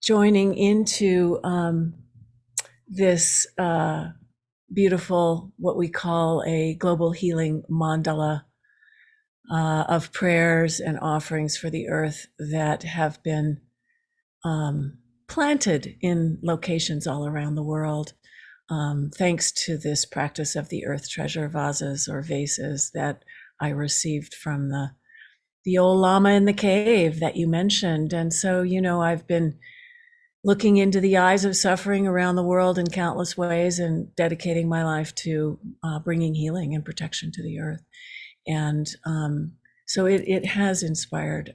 joining into this beautiful, what we call a global healing mandala of prayers and offerings for the earth that have been planted in locations all around the world, thanks to this practice of the earth treasure vases or vases that I received from the old Lama in the cave that you mentioned. And so, I've been looking into the eyes of suffering around the world in countless ways and dedicating my life to bringing healing and protection to the earth. And so it has inspired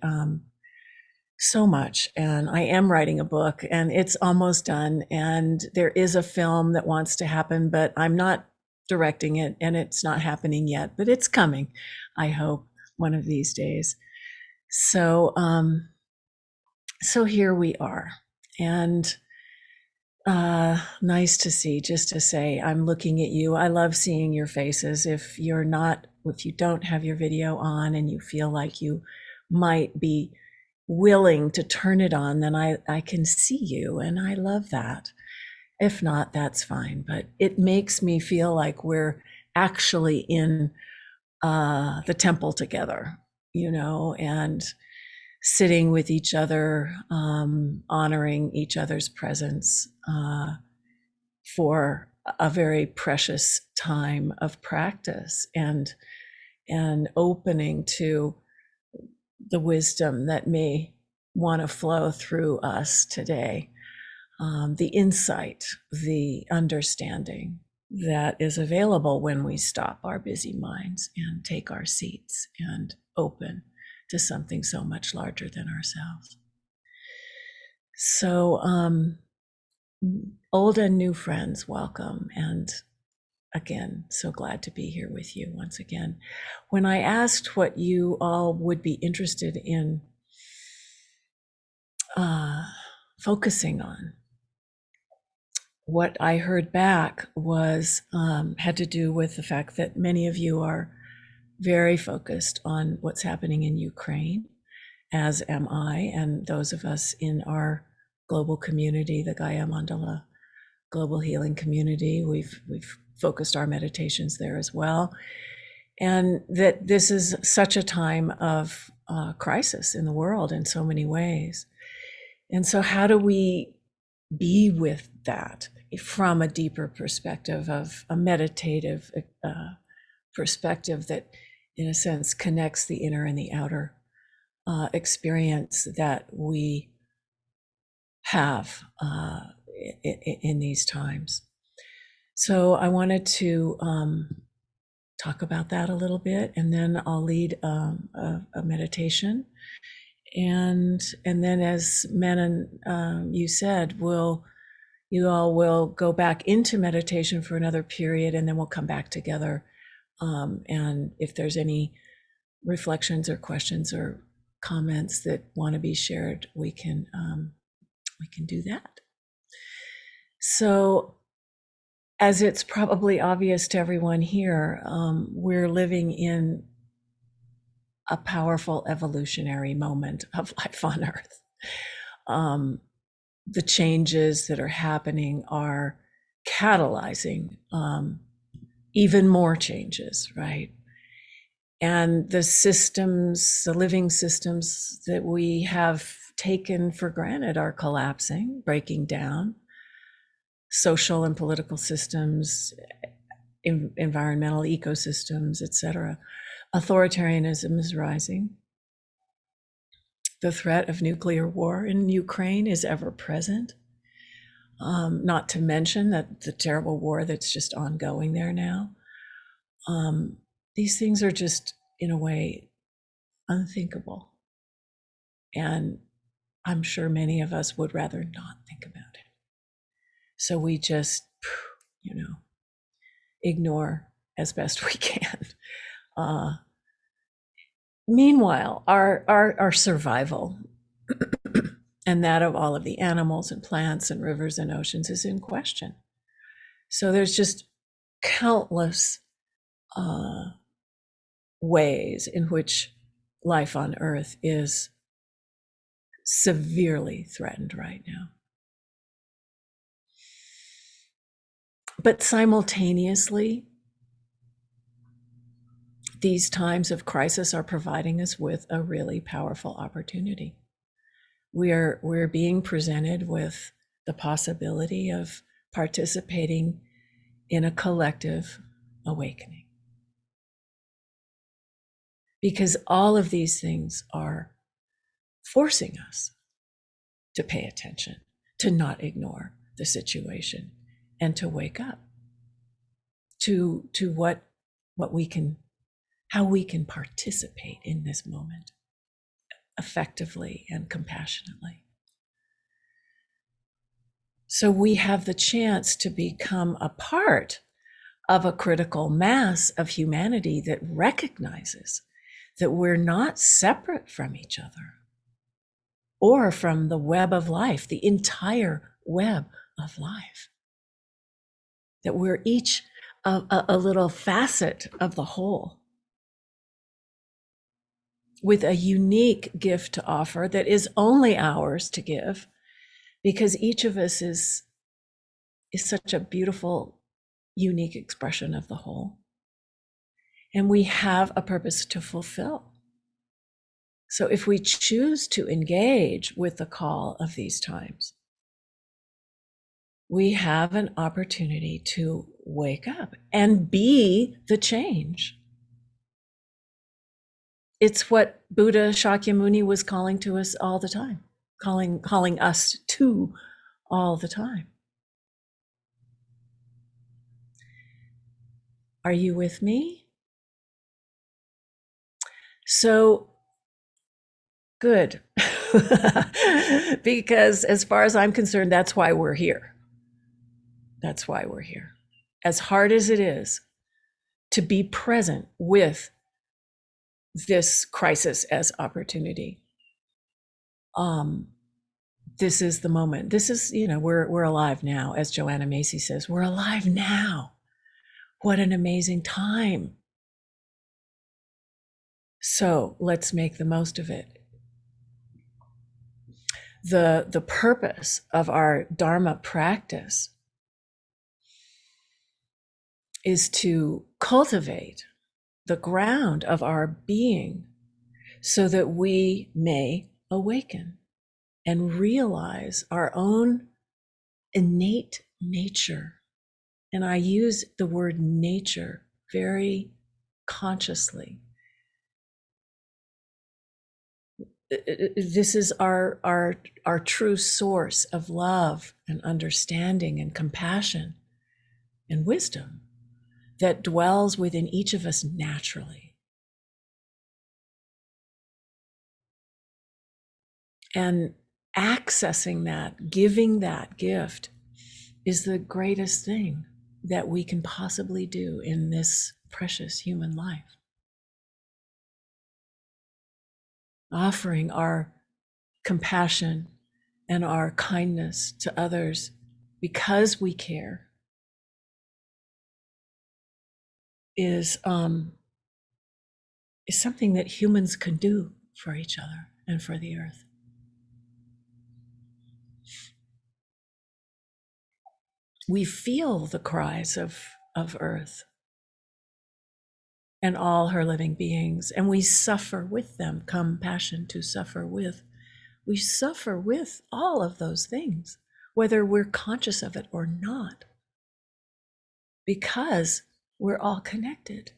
so much. And I am writing a book and it's almost done. And there is a film that wants to happen, but I'm not directing it and it's not happening yet, but it's coming, I hope, one of these days. So, so here we are. And nice to see, just to say, I'm looking at you. I love seeing your faces. If you don't have your video on and you feel like you might be willing to turn it on, then I can see you and I love that. If not, that's fine. But it makes me feel like we're actually in the temple together, and sitting with each other, honoring each other's presence for a very precious time of practice and opening to the wisdom that may want to flow through us today, the insight, the understanding that is available when we stop our busy minds and take our seats and open to something so much larger than ourselves. So, old and new friends, welcome. And again, so glad to be here with you once again. When I asked what you all would be interested in focusing on, what I heard back was had to do with the fact that many of you are very focused on what's happening in Ukraine, as am I, and those of us in our global community, the Gaia Mandala Global Healing Community. We've focused our meditations there as well. And that this is such a time of crisis in the world in so many ways. And so how do we be with that from a deeper perspective, of a meditative perspective that, in a sense, connects the inner and the outer experience that we have in these times? So I wanted to talk about that a little bit, and then I'll lead a meditation. And then, as Manon, you said, you all will go back into meditation for another period, and then we'll come back together. And if there's any reflections or questions or comments that want to be shared, we can do that. So, as it's probably obvious to everyone here, we're living in a powerful evolutionary moment of life on Earth. The changes that are happening are catalyzing even more changes, right? And the systems, the living systems that we have taken for granted are collapsing, breaking down. Social and political systems, environmental ecosystems, etc. Authoritarianism is rising. The threat of nuclear war in Ukraine is ever present. Not to mention that the terrible war that's just ongoing there now. These things are just, in a way, unthinkable. And I'm sure many of us would rather not think about it. So we just, ignore as best we can. Meanwhile, our survival and that of all of the animals and plants and rivers and oceans is in question. So there's just countless ways in which life on Earth is severely threatened right now. But simultaneously, these times of crisis are providing us with a really powerful opportunity. We're being presented with the possibility of participating in a collective awakening. Because all of these things are forcing us to pay attention, to not ignore the situation, and to wake up to what we can, how we can participate in this moment effectively and compassionately. So we have the chance to become a part of a critical mass of humanity that recognizes that we're not separate from each other or from the web of life, the entire web of life, that we're each a little facet of the whole with a unique gift to offer that is only ours to give, because each of us is such a beautiful, unique expression of the whole. And we have a purpose to fulfill. So if we choose to engage with the call of these times, we have an opportunity to wake up and be the change. It's what Buddha Shakyamuni was calling to us all the time, calling us to all the time. Are you with me? So good. Because as far as I'm concerned, that's why we're here. That's why we're here. As hard as it is to be present with this crisis as opportunity, this is the moment. This is, we're alive now, as Joanna Macy says, we're alive now. What an amazing time. So let's make the most of it. The purpose of our Dharma practice is to cultivate the ground of our being so that we may awaken and realize our own innate nature. And I use the word nature very consciously. This is our true source of love and understanding and compassion and wisdom that dwells within each of us naturally. And accessing that, giving that gift, is the greatest thing that we can possibly do in this precious human life. Offering our compassion and our kindness to others because we care is something that humans can do for each other and for the earth. We feel the cries of earth and all her living beings, and we suffer with them. Compassion to suffer with. We suffer with all of those things, whether we're conscious of it or not, because we're all connected.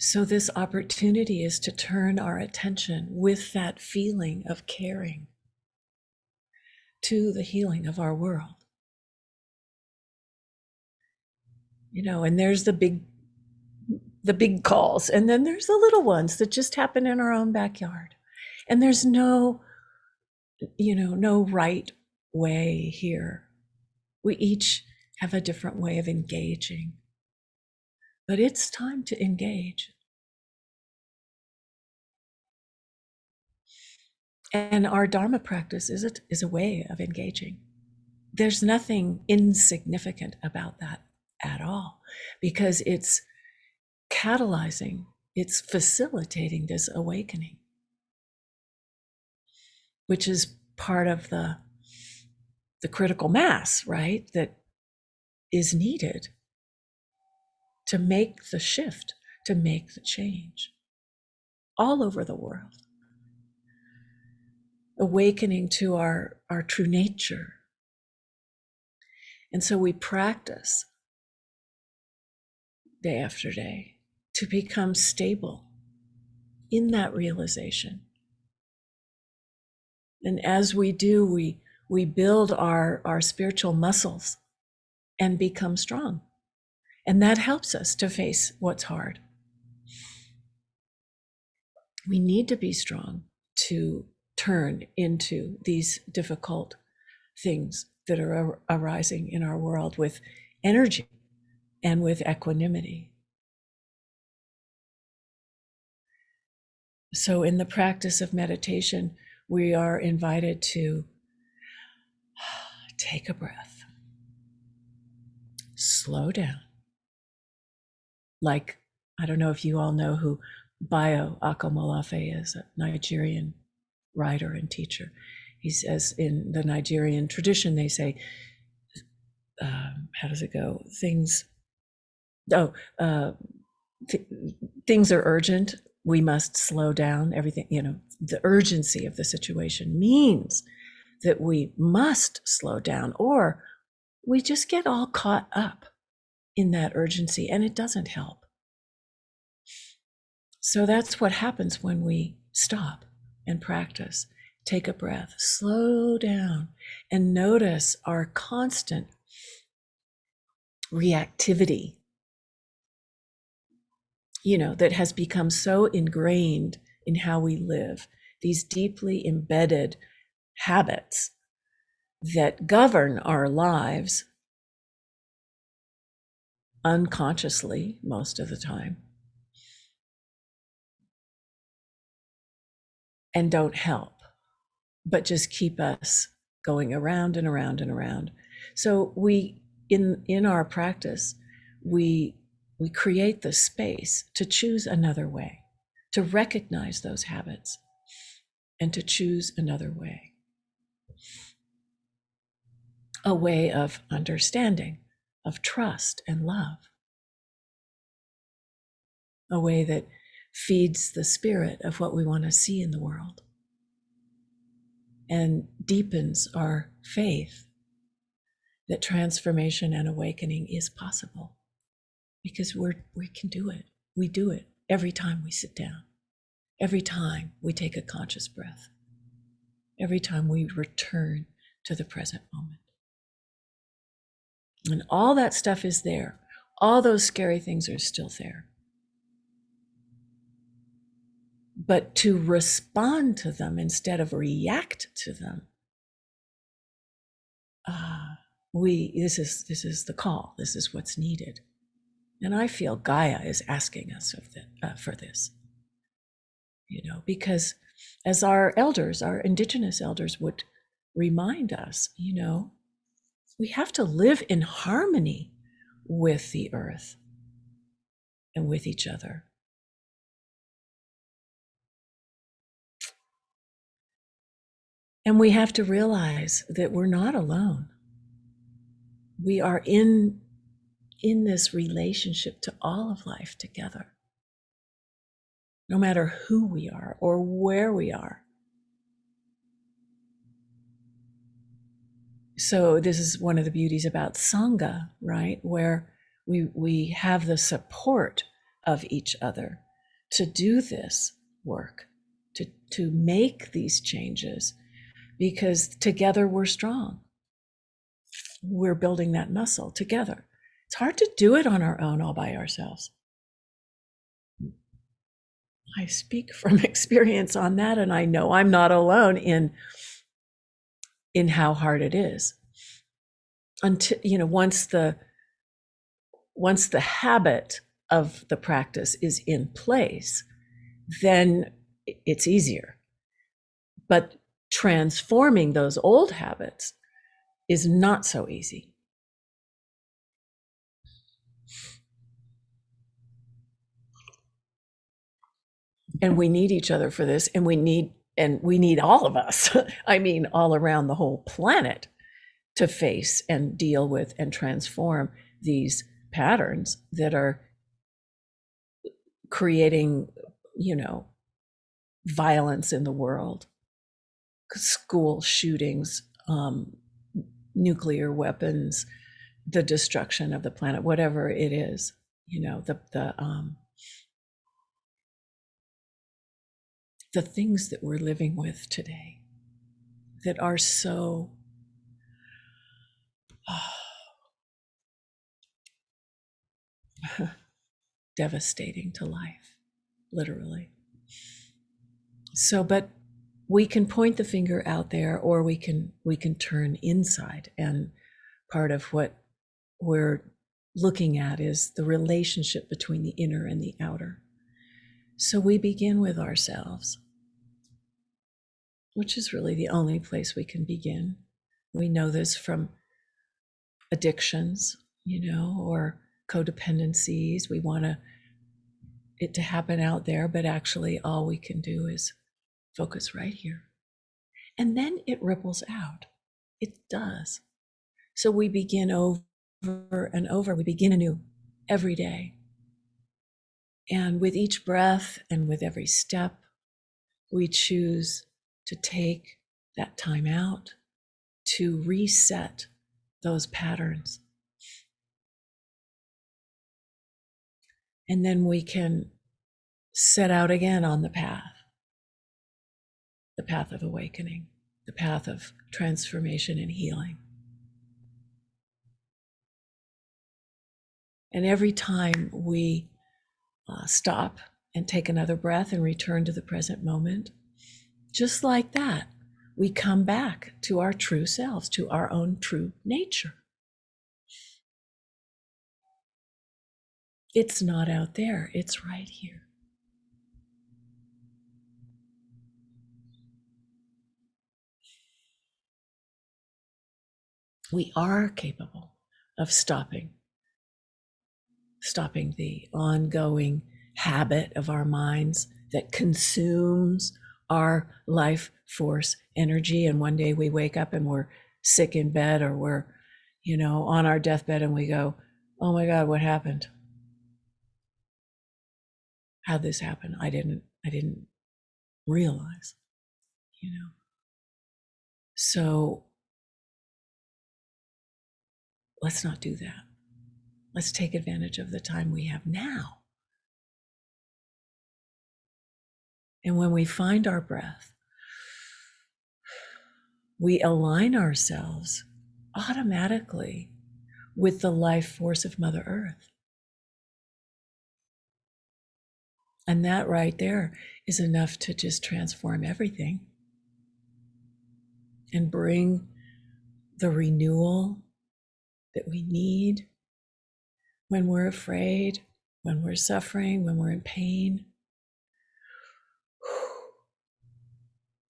So this opportunity is to turn our attention with that feeling of caring to the healing of our world. And there's the big calls, and then there's the little ones that just happen in our own backyard. And there's no right way here. We each have a different way of engaging. But it's time to engage. And our Dharma practice is a way of engaging. There's nothing insignificant about that. at all, because it's catalyzing, it's facilitating this awakening, which is part of the critical mass, right, that is needed to make the shift, to make the change all over the world. Awakening to our true nature. And so we practice day after day to become stable in that realization. And as we do, we build our spiritual muscles and become strong. And that helps us to face what's hard. We need to be strong to turn into these difficult things that are arising in our world with energy and with equanimity. So in the practice of meditation, we are invited to take a breath, slow down. Like, I don't know if you all know who Bayo Akomolafe is, a Nigerian writer and teacher. He says in the Nigerian tradition, they say, how does it go? Things are urgent. We must slow down everything. The urgency of the situation means that we must slow down, or we just get all caught up in that urgency, and it doesn't help. So that's what happens when we stop and practice. Take a breath, slow down, and notice our constant reactivity, that has become so ingrained in how we live, these deeply embedded habits that govern our lives unconsciously most of the time, and don't help, but just keep us going around and around and around. So we, in our practice, we create the space to choose another way, to recognize those habits and to choose another way. A way of understanding, of trust and love. A way that feeds the spirit of what we want to see in the world and deepens our faith that transformation and awakening is possible, because we can do it. We do it every time we sit down, every time we take a conscious breath, every time we return to the present moment. And all that stuff is there. All those scary things are still there. But to respond to them instead of react to them, this is the call. This is what's needed. And I feel Gaia is asking us for this, because as our elders, our indigenous elders would remind us, we have to live in harmony with the earth and with each other. And we have to realize that we're not alone. We are in this relationship to all of life together, no matter who we are or where we are. So this is one of the beauties about Sangha, right? Where we have the support of each other to do this work, to make these changes, because together we're strong. We're building that muscle together. It's hard to do it on our own, all by ourselves. I speak from experience on that, and I know I'm not alone in how hard it is. Until, once the habit of the practice is in place, then it's easier. But transforming those old habits is not so easy. And we need each other for this, and we need all of us. I mean, all around the whole planet to face and deal with and transform these patterns that are creating, violence in the world, school shootings, nuclear weapons, the destruction of the planet, whatever it is, the things that we're living with today that are so devastating to life, literally. So, but we can point the finger out there, or we can turn inside. And part of what we're looking at is the relationship between the inner and the outer. So we begin with ourselves, which is really the only place we can begin. We know this from addictions, or codependencies. We want it to happen out there, but actually all we can do is focus right here. And then it ripples out. It does. So we begin over and over. We begin anew every day. And with each breath and with every step, we choose to take that time out to reset those patterns. And then we can set out again on the path of awakening, the path of transformation and healing. And every time we stop and take another breath and return to the present moment, just like that, we come back to our true selves, to our own true nature. It's not out there, it's right here. We are capable of stopping the ongoing habit of our minds that consumes our life force energy. And one day we wake up and we're sick in bed, or we're, on our deathbed, and we go, oh my God, what happened? How'd this happen? I didn't realize, So let's not do that. Let's take advantage of the time we have now. And when we find our breath, we align ourselves automatically with the life force of Mother Earth. And that right there is enough to just transform everything and bring the renewal that we need when we're afraid, when we're suffering, when we're in pain.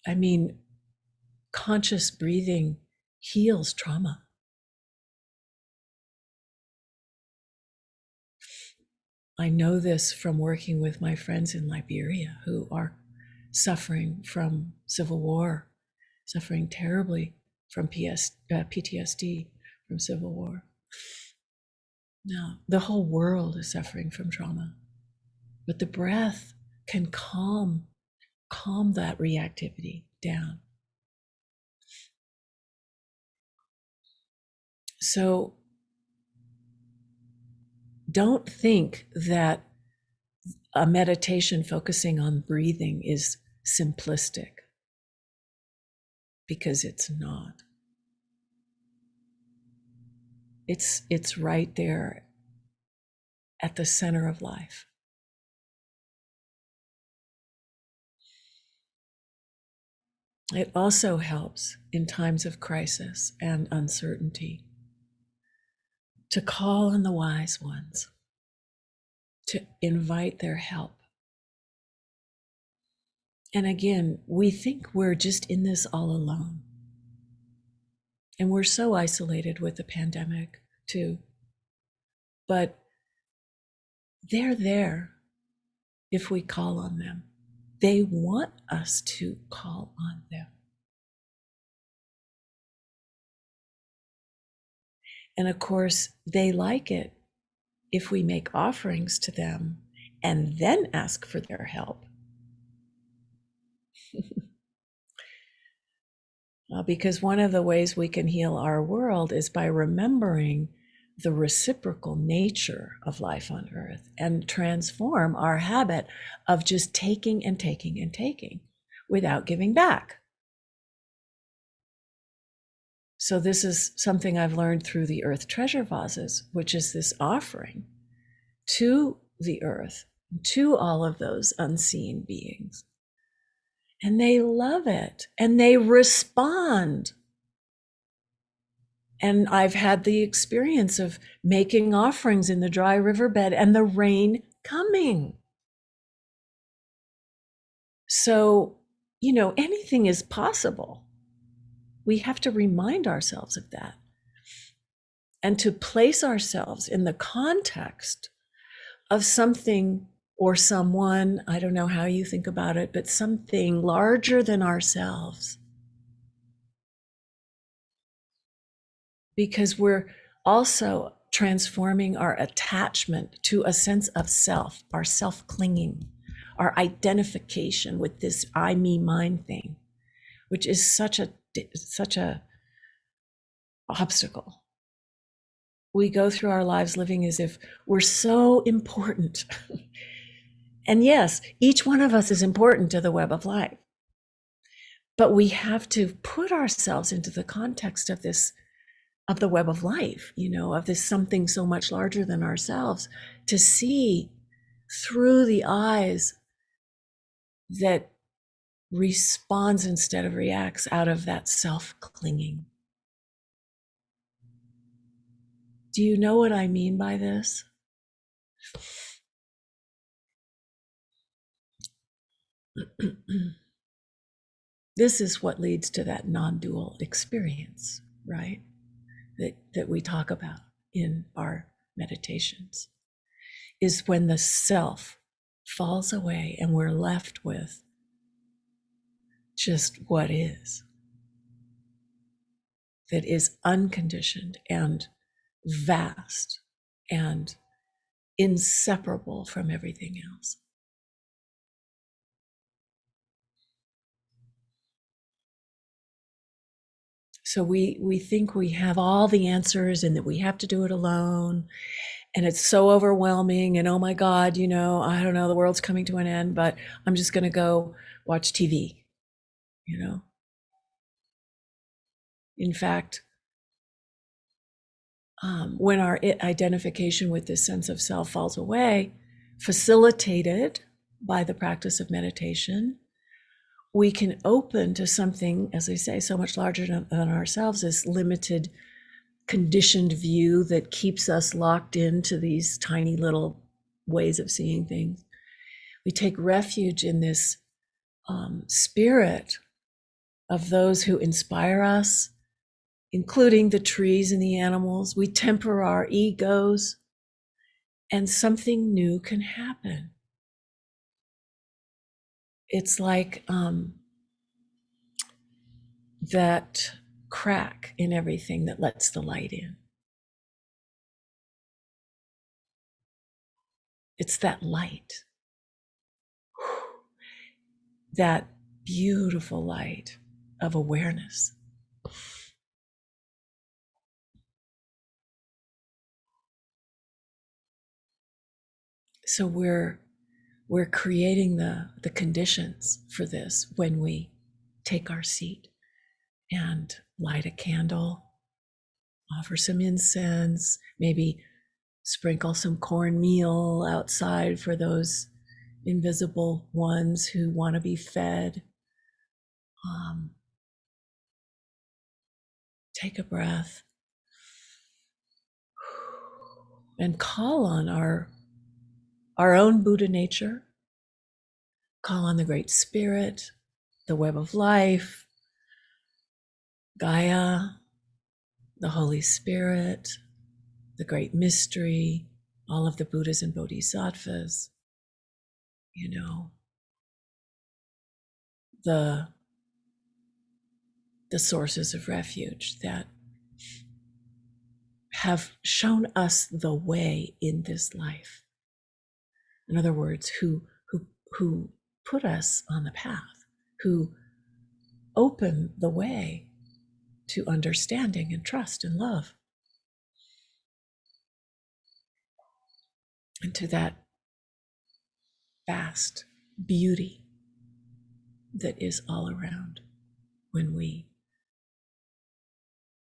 I mean, conscious breathing heals trauma. I know this from working with my friends in Liberia who are suffering from civil war, suffering terribly from PTSD from civil war. Now, the whole world is suffering from trauma, but the breath can calm that reactivity down. So don't think that a meditation focusing on breathing is simplistic, because it's not. It's right there at the center of life. It also helps in times of crisis and uncertainty to call on the wise ones, to invite their help. And again, we think we're just in this all alone. And we're so isolated with the pandemic too. But they're there if we call on them. They want us to call on them. And of course, they like it if we make offerings to them and then ask for their help. Because one of the ways we can heal our world is by remembering the reciprocal nature of life on earth and transform our habit of just taking and taking and taking without giving back. So this is something I've learned through the earth treasure vases, which is this offering to the earth, to all of those unseen beings. And they love it and they respond. And I've had the experience of making offerings in the dry riverbed and the rain coming. So, anything is possible. We have to remind ourselves of that and to place ourselves in the context of something or someone, I don't know how you think about it, but something larger than ourselves. Because we're also transforming our attachment to a sense of self, our self-clinging, our identification with this I, me, mine thing, which is such a obstacle. We go through our lives living as if we're so important. And yes, each one of us is important to the web of life. But we have to put ourselves into the context of this, of the web of life, of this something so much larger than ourselves, to see through the eyes that responds instead of reacts out of that self-clinging. Do you know what I mean by this? This is what leads to that non-dual experience, right? That we talk about in our meditations, is when the self falls away and we're left with just what is, that is unconditioned and vast and inseparable from everything else. So we think we have all the answers and that we have to do it alone. And it's so overwhelming. And oh my God, I don't know, the world's coming to an end, but I'm just going to go watch TV, In fact, when our identification with this sense of self falls away, facilitated by the practice of meditation, we can open to something, as I say, so much larger than ourselves, this limited, conditioned view that keeps us locked into these tiny little ways of seeing things. We take refuge in this spirit of those who inspire us, including the trees and the animals. We temper our egos, and something new can happen. It's like that crack in everything that lets the light in. It's that light, that beautiful light of awareness. So we're creating the conditions for this when we take our seat and light a candle, offer some incense, maybe sprinkle some cornmeal outside for those invisible ones who want to be fed. Take a breath and call on our own Buddha nature, call on the Great Spirit, the web of life, Gaia, the Holy Spirit, the Great Mystery, all of the Buddhas and Bodhisattvas, the sources of refuge that have shown us the way in this life. In other words, who put us on the path, who open the way to understanding and trust and love, and to that vast beauty that is all around when we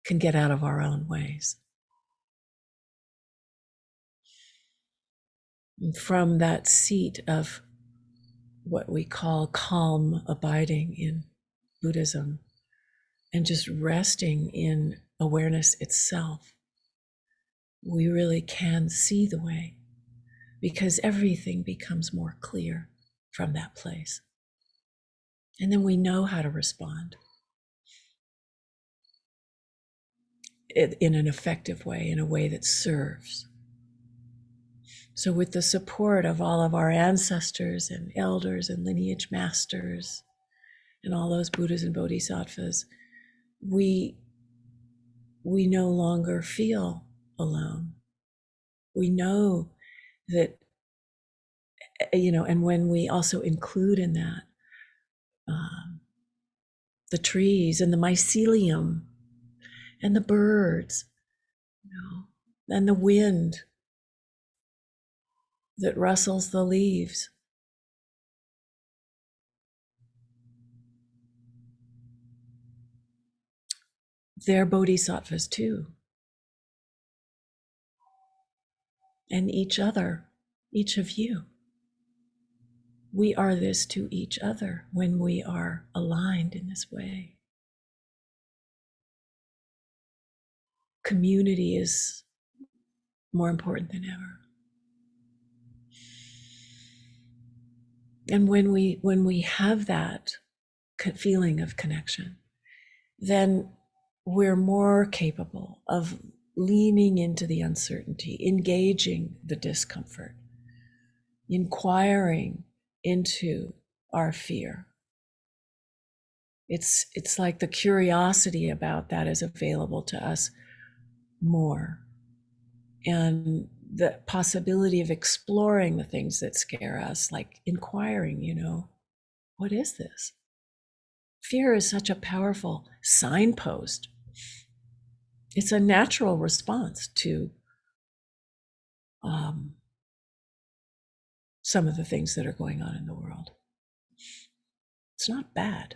can get out of our own ways. And from that seat of what we call calm abiding in Buddhism, and just resting in awareness itself, we really can see the way, because everything becomes more clear from that place. And then we know how to respond in an effective way, in a way that serves. So with the support of all of our ancestors and elders and lineage masters and all those Buddhas and Bodhisattvas, we no longer feel alone. We know that, and when we also include in that the trees and the mycelium and the birds, and the wind that rustles the leaves, they're bodhisattvas too. And each other, each of you. We are this to each other when we are aligned in this way. Community is more important than ever. And when we have that feeling of connection, then we're more capable of leaning into the uncertainty, engaging the discomfort, inquiring into our fear. It's like the curiosity about that is available to us more. And the possibility of exploring the things that scare us, like inquiring, what is this? Fear is such a powerful signpost. It's a natural response to some of the things that are going on in the world. It's not bad.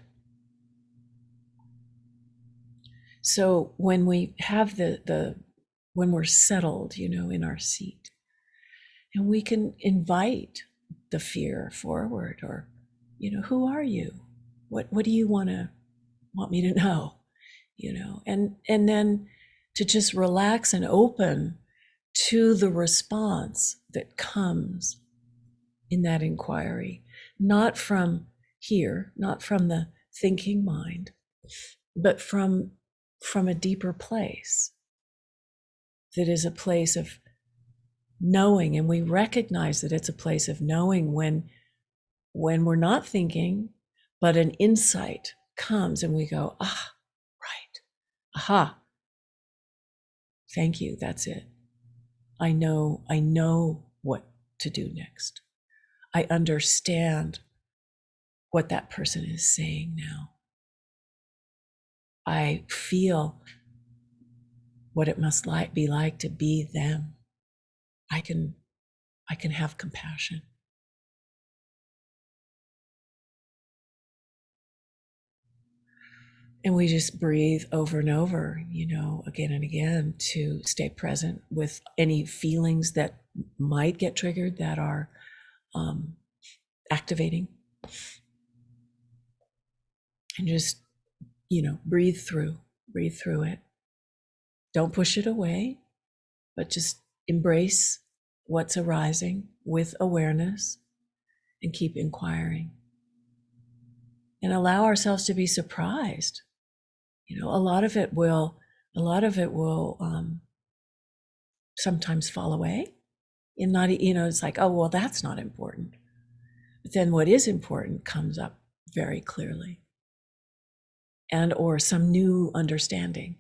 So when we have when we're settled, in our seat, and we can invite the fear forward, or, who are you? What do you want me to know? And then to just relax and open to the response that comes in that inquiry, not from here, not from the thinking mind, but from a deeper place that is a place of knowing. And we recognize that it's a place of knowing when we're not thinking, but an insight comes and we go, right, aha, thank you, that's it. I know what to do next. I understand what that person is saying now. I feel what it must be like to be them. I can have compassion. And we just breathe over and over, again and again, to stay present with any feelings that might get triggered, that are activating. And just, breathe through it. Don't push it away, but just embrace what's arising with awareness and keep inquiring. And allow ourselves to be surprised. A lot of it will sometimes fall away. And not, it's like, oh, well, that's not important. But then what is important comes up very clearly, and or some new understanding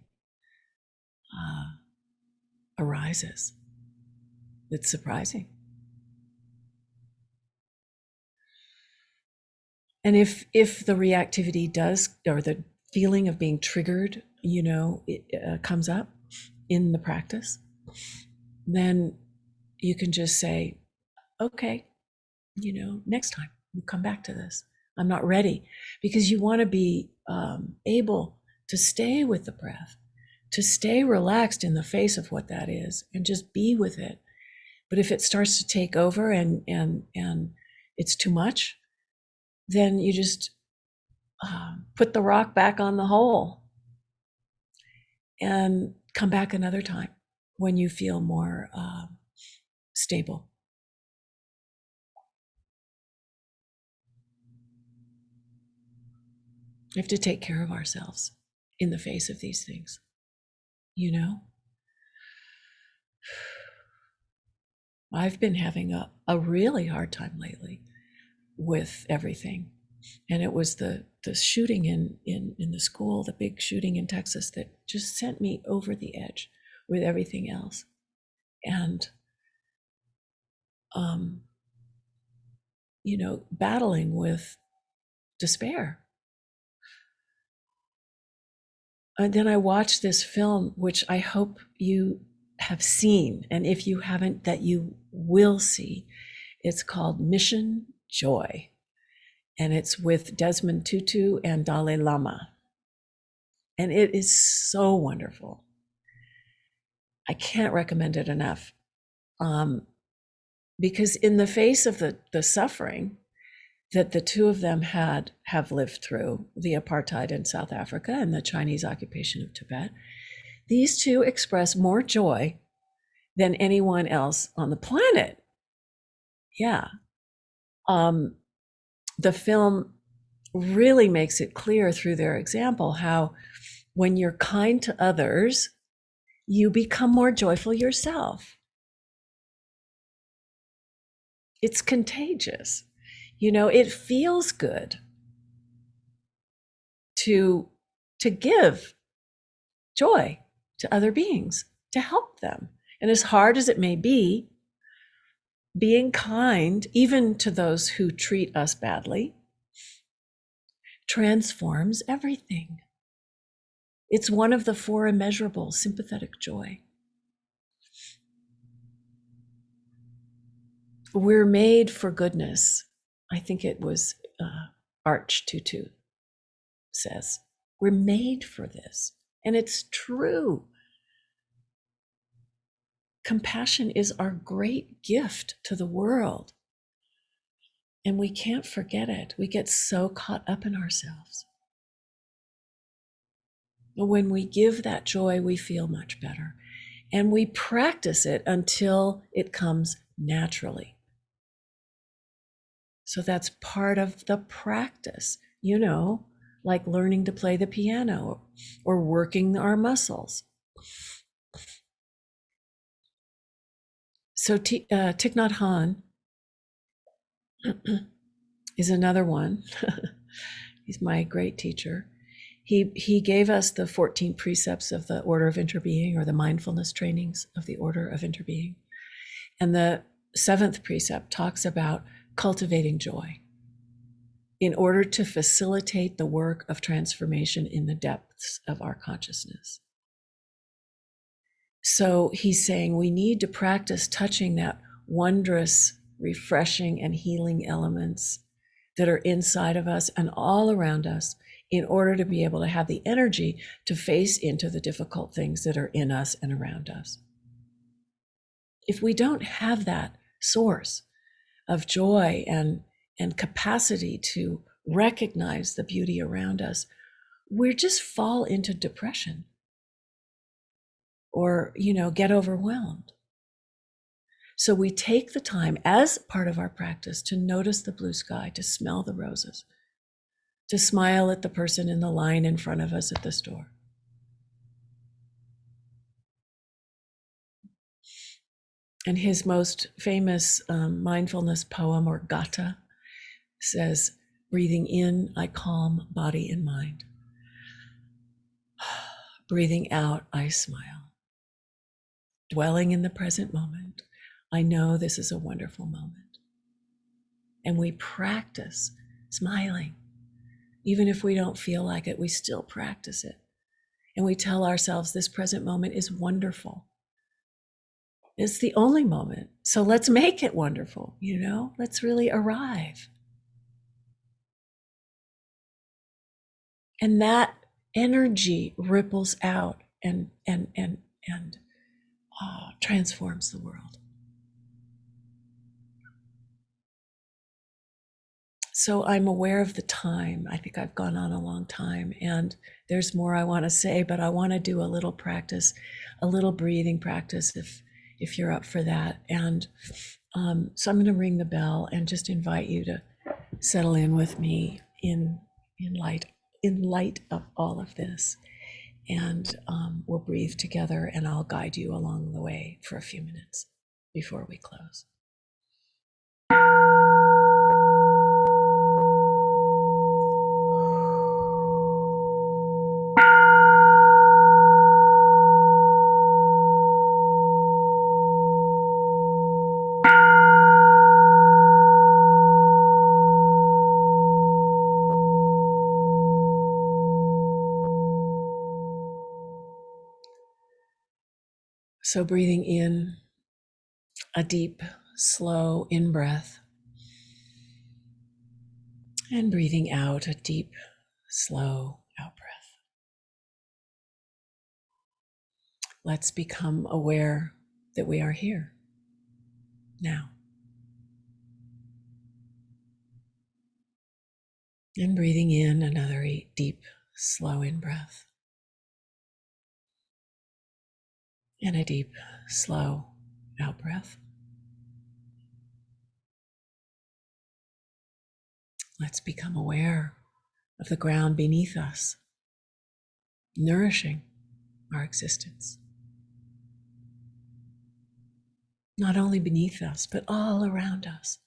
arises. It's surprising. And if the reactivity does, or the feeling of being triggered, it comes up in the practice, then you can just say, okay, next time we'll come back to this. I'm not ready, because you want to be able to stay with the breath, to stay relaxed in the face of what that is, and just be with it. But if it starts to take over and it's too much, then you just put the rock back on the hole and come back another time when you feel more stable. We have to take care of ourselves in the face of these things, I've been having a really hard time lately with everything. And it was the shooting in the school, the big shooting in Texas, that just sent me over the edge with everything else. And, battling with despair. And then I watched this film, which I hope you have seen. And if you haven't, that you will see. It's called Mission Joy. And it's with Desmond Tutu and Dalai Lama. And it is so wonderful. I can't recommend it enough. Because in the face of the suffering that the two of them have lived through, the apartheid in South Africa and the Chinese occupation of Tibet, these two express more joy than anyone else on the planet. Yeah. The film really makes it clear through their example how when you're kind to others, you become more joyful yourself. It's contagious. It feels good to give joy to other beings, to help them. And as hard as it may be, being kind, even to those who treat us badly, transforms everything. It's one of the four immeasurables, sympathetic joy. We're made for goodness. I think it was Arch Tutu says, we're made for this. And it's true. Compassion is our great gift to the world. And we can't forget it. We get so caught up in ourselves. But when we give that joy, we feel much better. And we practice it until it comes naturally. So that's part of the practice, like learning to play the piano or working our muscles. So Thich Nhat Hanh is another one. He's my great teacher. He gave us the 14 precepts of the Order of Interbeing, or the mindfulness trainings of the Order of Interbeing. And the 7th precept talks about cultivating joy in order to facilitate the work of transformation in the depths of our consciousness. So he's saying we need to practice touching that wondrous, refreshing, and healing elements that are inside of us and all around us, in order to be able to have the energy to face into the difficult things that are in us and around us. If we don't have that source of joy and capacity to recognize the beauty around us, we just fall into depression or, get overwhelmed. So we take the time as part of our practice to notice the blue sky, to smell the roses, to smile at the person in the line in front of us at the store. And his most famous mindfulness poem, or Gata, says, Breathing in, I calm body and mind. Breathing out, I smile. Dwelling in the present moment, I know this is a wonderful moment. And we practice smiling. Even if we don't feel like it, we still practice it. And we tell ourselves this present moment is wonderful. It's the only moment. So let's make it wonderful, Let's really arrive. And that energy ripples out and transforms the world. So I'm aware of the time. I think I've gone on a long time, and there's more I want to say, but I want to do a little practice, a little breathing practice, if you're up for that. And so I'm going to ring the bell and just invite you to settle in with me in light of all of this. And we'll breathe together, and I'll guide you along the way for a few minutes before we close. So breathing in, a deep, slow in-breath, and breathing out, a deep, slow out-breath. Let's become aware that we are here now. And breathing in, another deep, slow in-breath. And a deep, slow out-breath. Let's become aware of the ground beneath us, nourishing our existence. Not only beneath us, but all around us.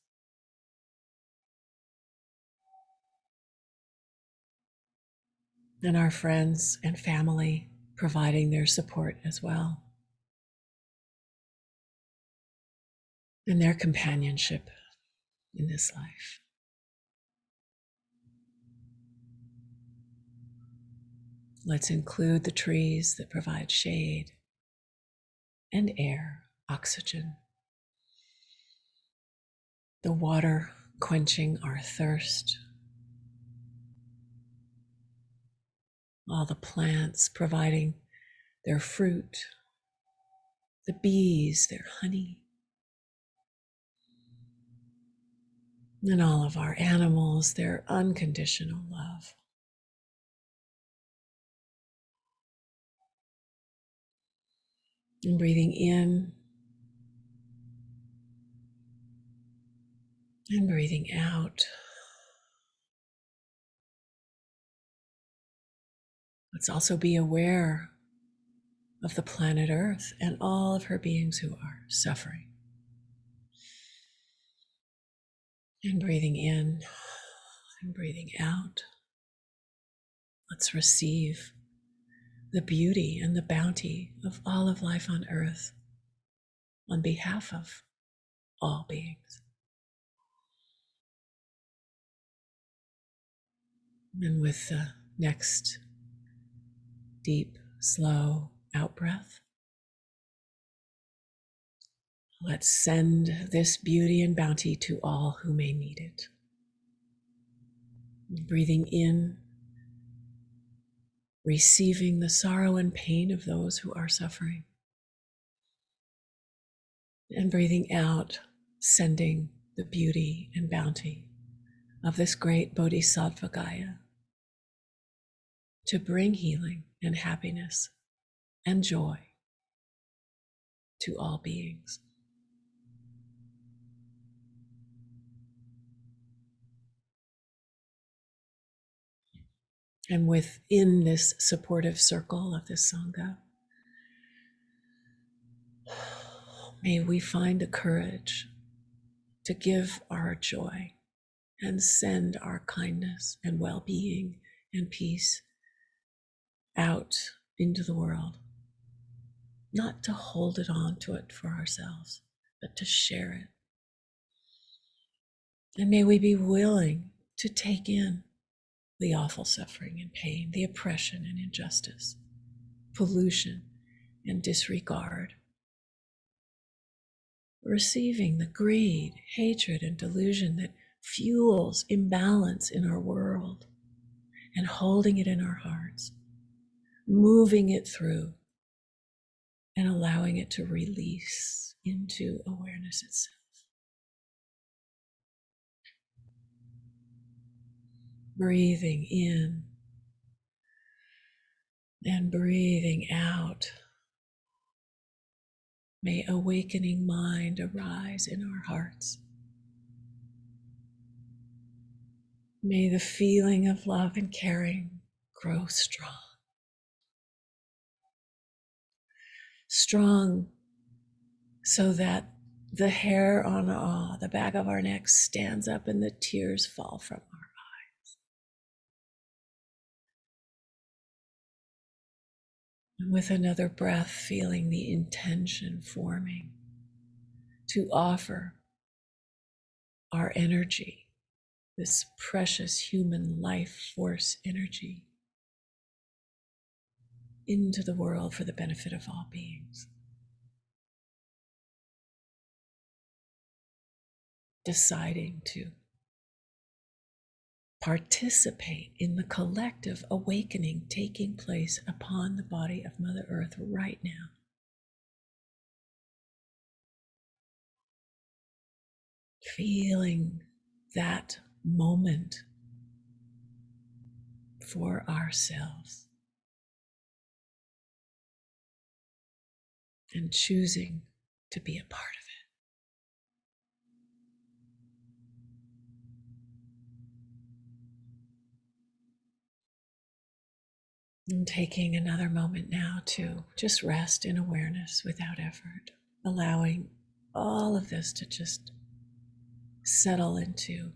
And our friends and family providing their support as well. And their companionship in this life. Let's include the trees that provide shade and air, oxygen. The water quenching our thirst. All the plants providing their fruit. The bees, their honey. And all of our animals, their unconditional love. And breathing in and breathing out. Let's also be aware of the planet Earth and all of her beings who are suffering. And breathing in and breathing out. Let's receive the beauty and the bounty of all of life on Earth on behalf of all beings. And with the next deep, slow out breath, let's send this beauty and bounty to all who may need it. Breathing in, receiving the sorrow and pain of those who are suffering. And breathing out, sending the beauty and bounty of this great Bodhisattva Gaia to bring healing and happiness and joy to all beings. And within this supportive circle of this Sangha, may we find the courage to give our joy and send our kindness and well-being and peace out into the world, not to hold it on to it for ourselves, but to share it. And may we be willing to take in the awful suffering and pain, the oppression and injustice, pollution and disregard, receiving the greed, hatred, and delusion that fuels imbalance in our world, and holding it in our hearts, moving it through, and allowing it to release into awareness itself. Breathing in and breathing out. May awakening mind arise in our hearts. May the feeling of love and caring grow strong. Strong so that the hair on the back of our neck stands up and the tears fall from our eyes. And with another breath, feeling the intention forming to offer our energy, this precious human life force energy, into the world for the benefit of all beings. Deciding to participate in the collective awakening taking place upon the body of Mother Earth right now. Feeling that moment for ourselves and choosing to be a part of it. And taking another moment now to just rest in awareness without effort, allowing all of this to just settle into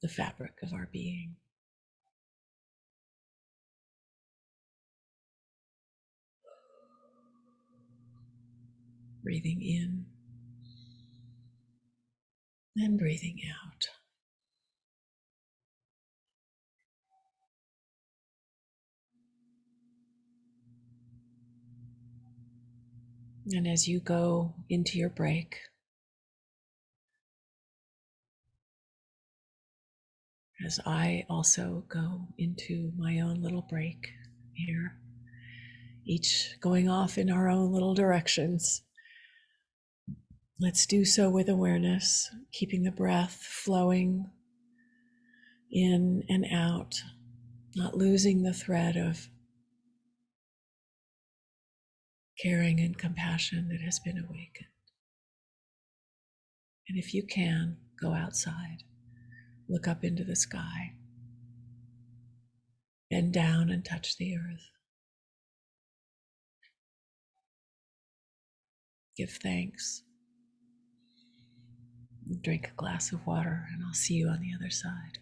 the fabric of our being. Breathing in and breathing out. And as you go into your break, as I also go into my own little break here, each going off in our own little directions, let's do so with awareness, keeping the breath flowing in and out, not losing the thread of caring and compassion that has been awakened. And if you can, go outside, look up into the sky, bend down and touch the earth. Give thanks. Drink a glass of water, and I'll see you on the other side.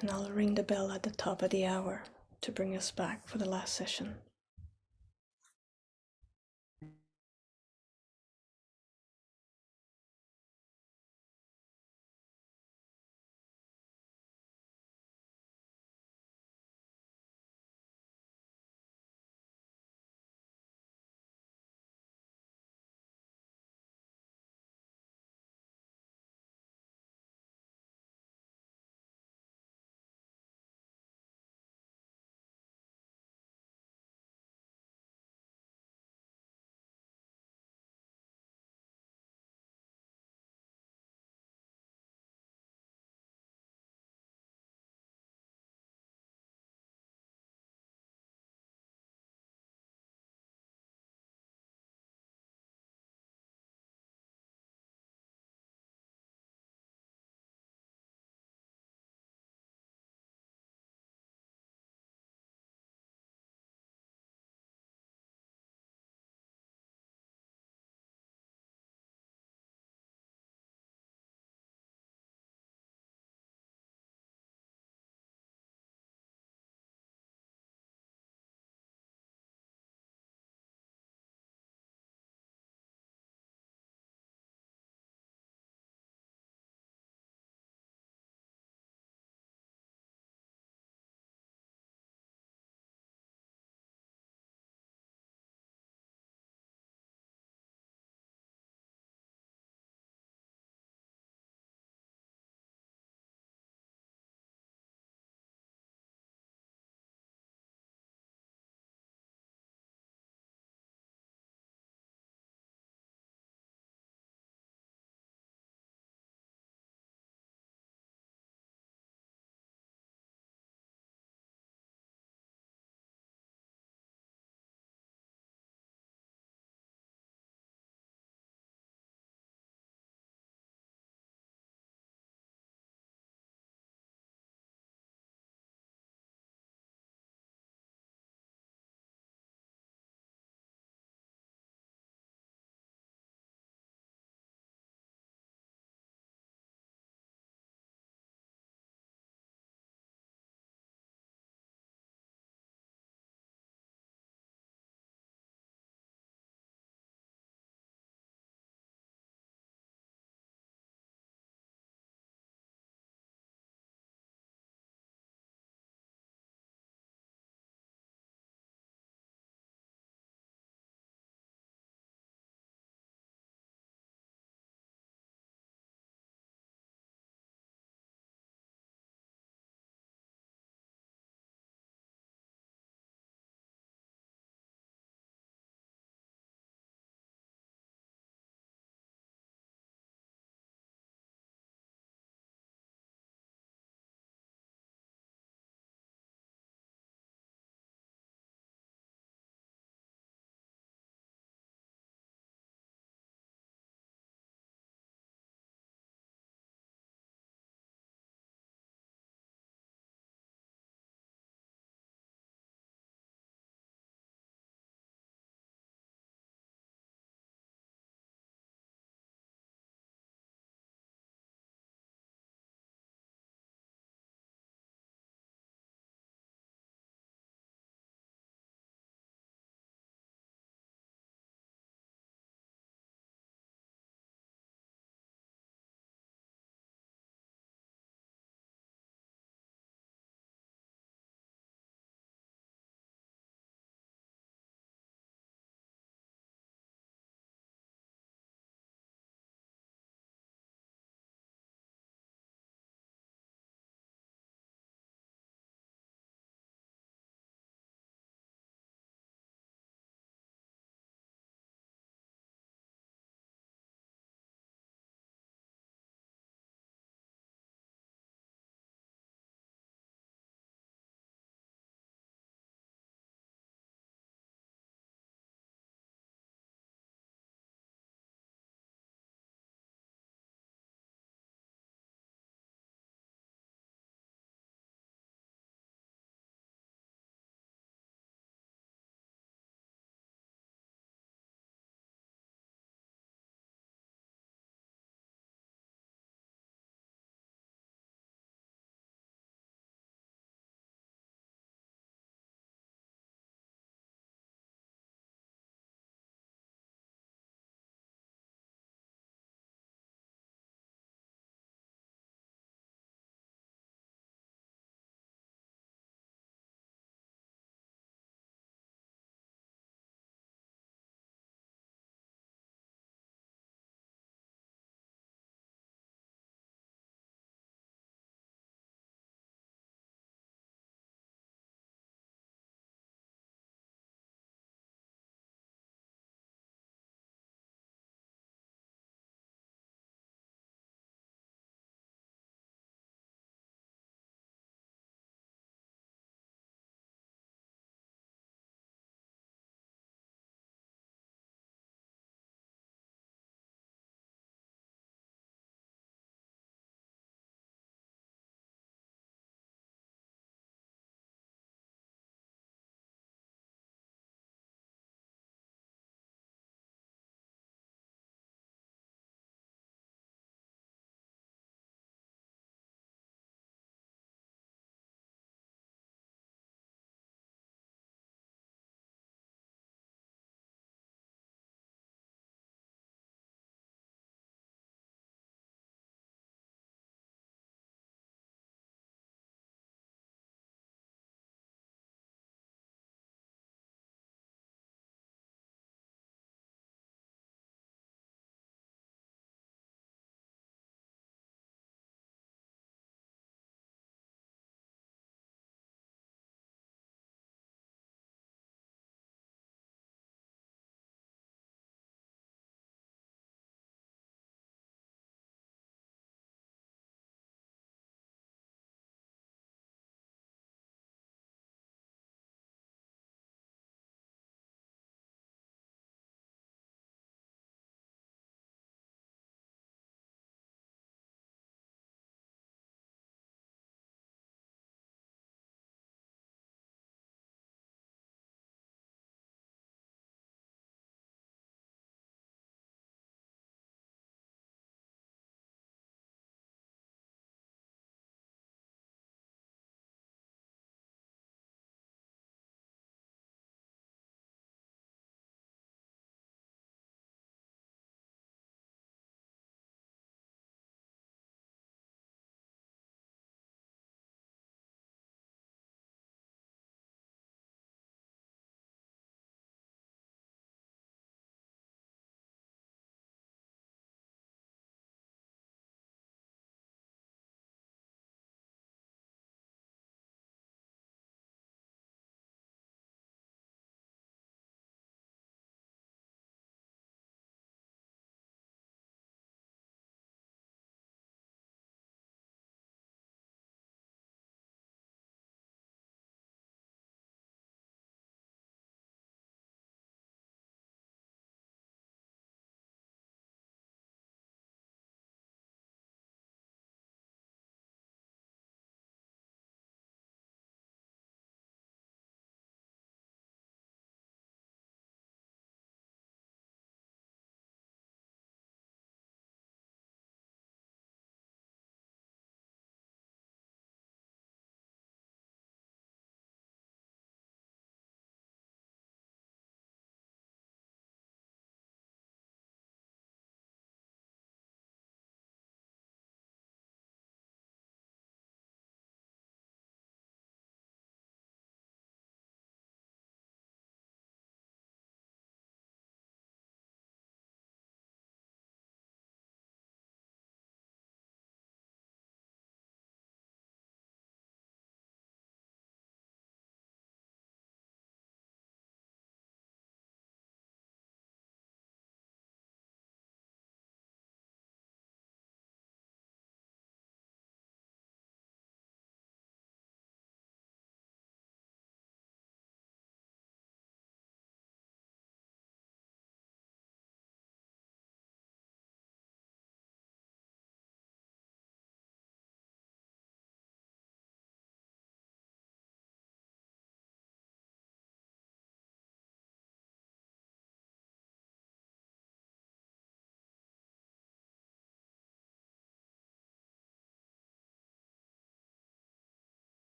And I'll ring the bell at the top of the hour to bring us back for the last session.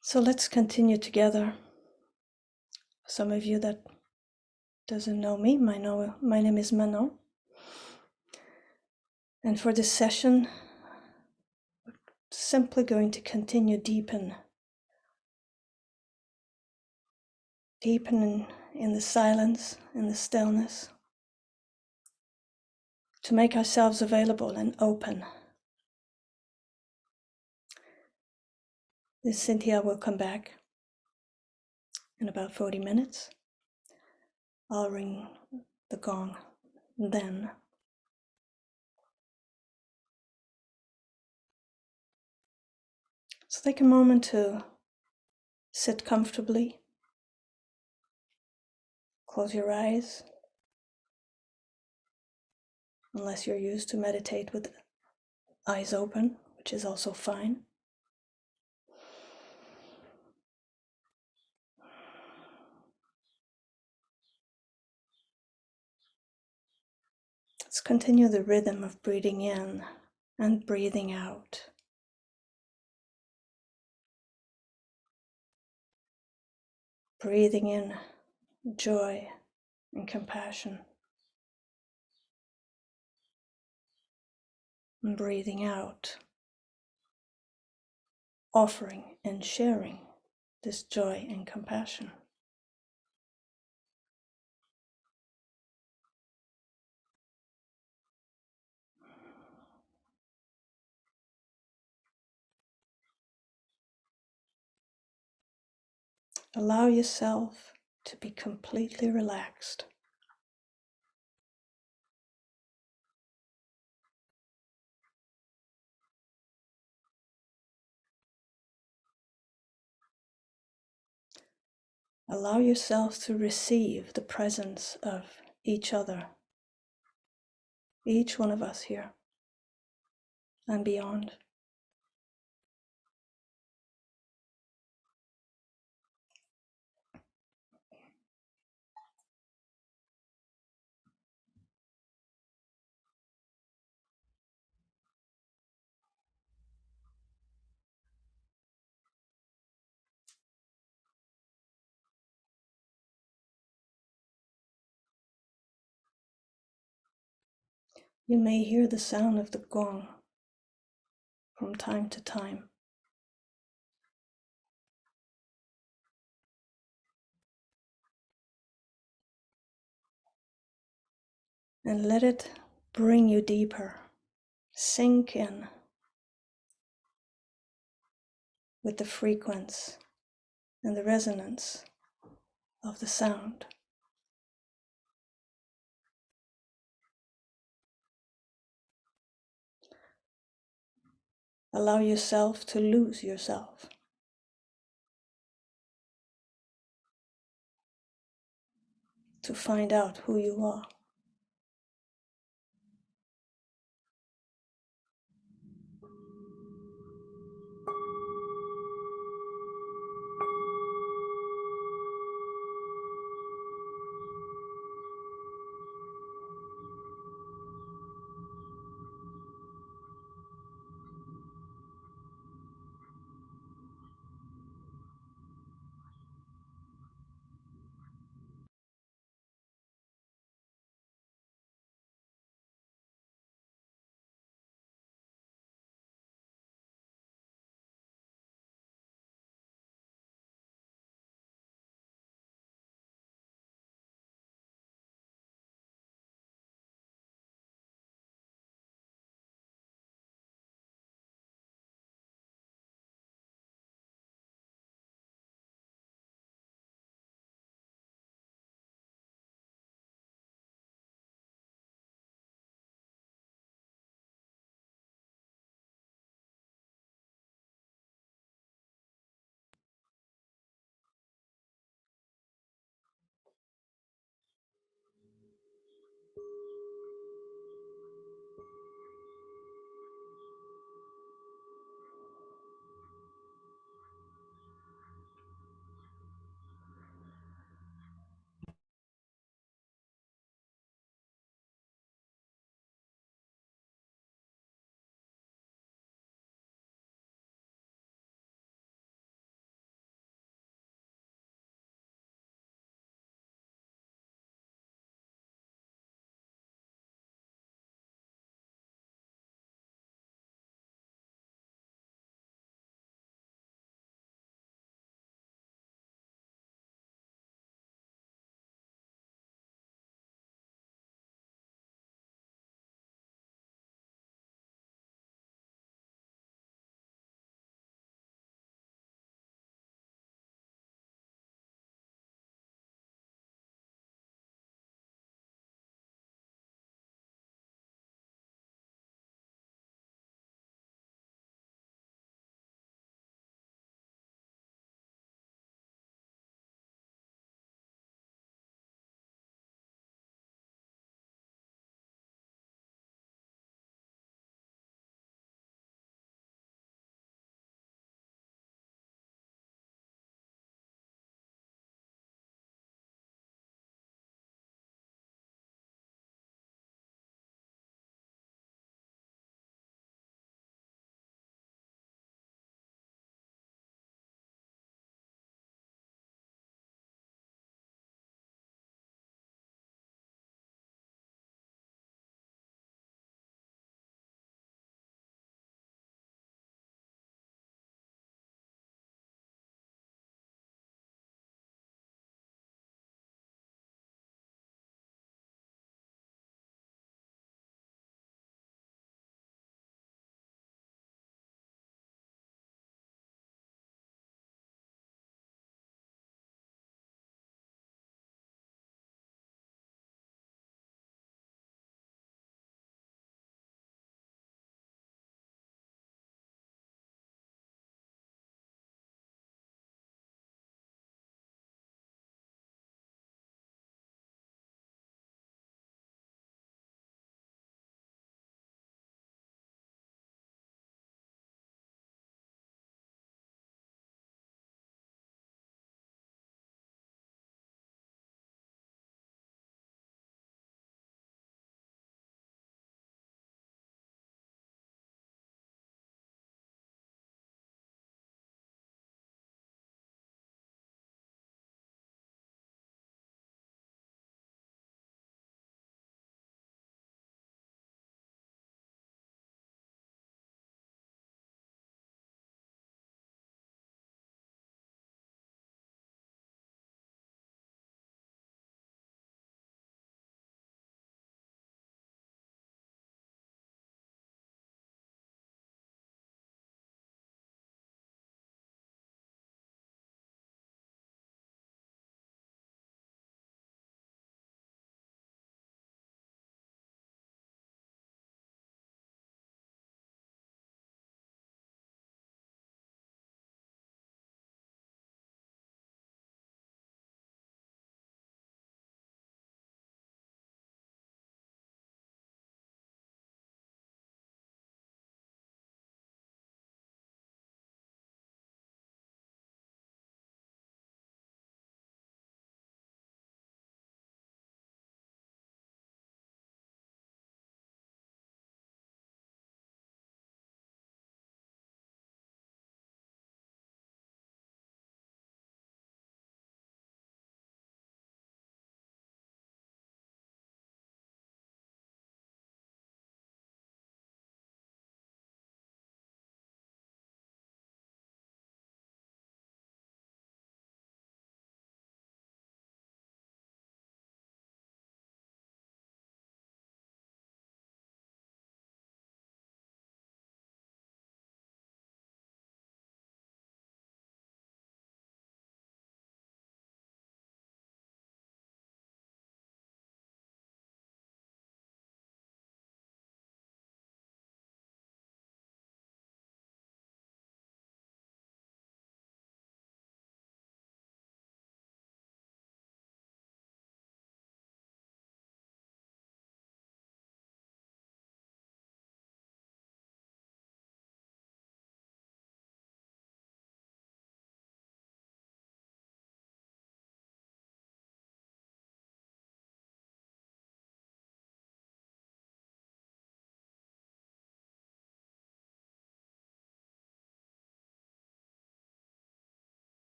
So let's continue together. Some of you that doesn't know me, my name is Manon. And for this session, we're simply going to continue deepen in the silence, in the stillness, to make ourselves available and open. This Cynthia will come back in about 40 minutes. I'll ring the gong then. So take a moment to sit comfortably. Close your eyes, unless you're used to meditate with eyes open, which is also fine. Let's continue the rhythm of breathing in and breathing out. Breathing in joy and compassion. And breathing out, offering and sharing this joy and compassion. Allow yourself to be completely relaxed. Allow yourself to receive the presence of each other, each one of us here and beyond. You may hear the sound of the gong from time to time. And let it bring you deeper. Sink in with the frequency and the resonance of the sound. Allow yourself to lose yourself. To find out who you are.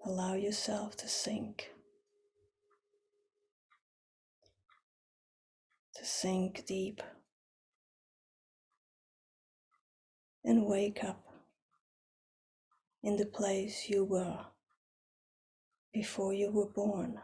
Allow yourself to sink deep and wake up in the place you were before you were born.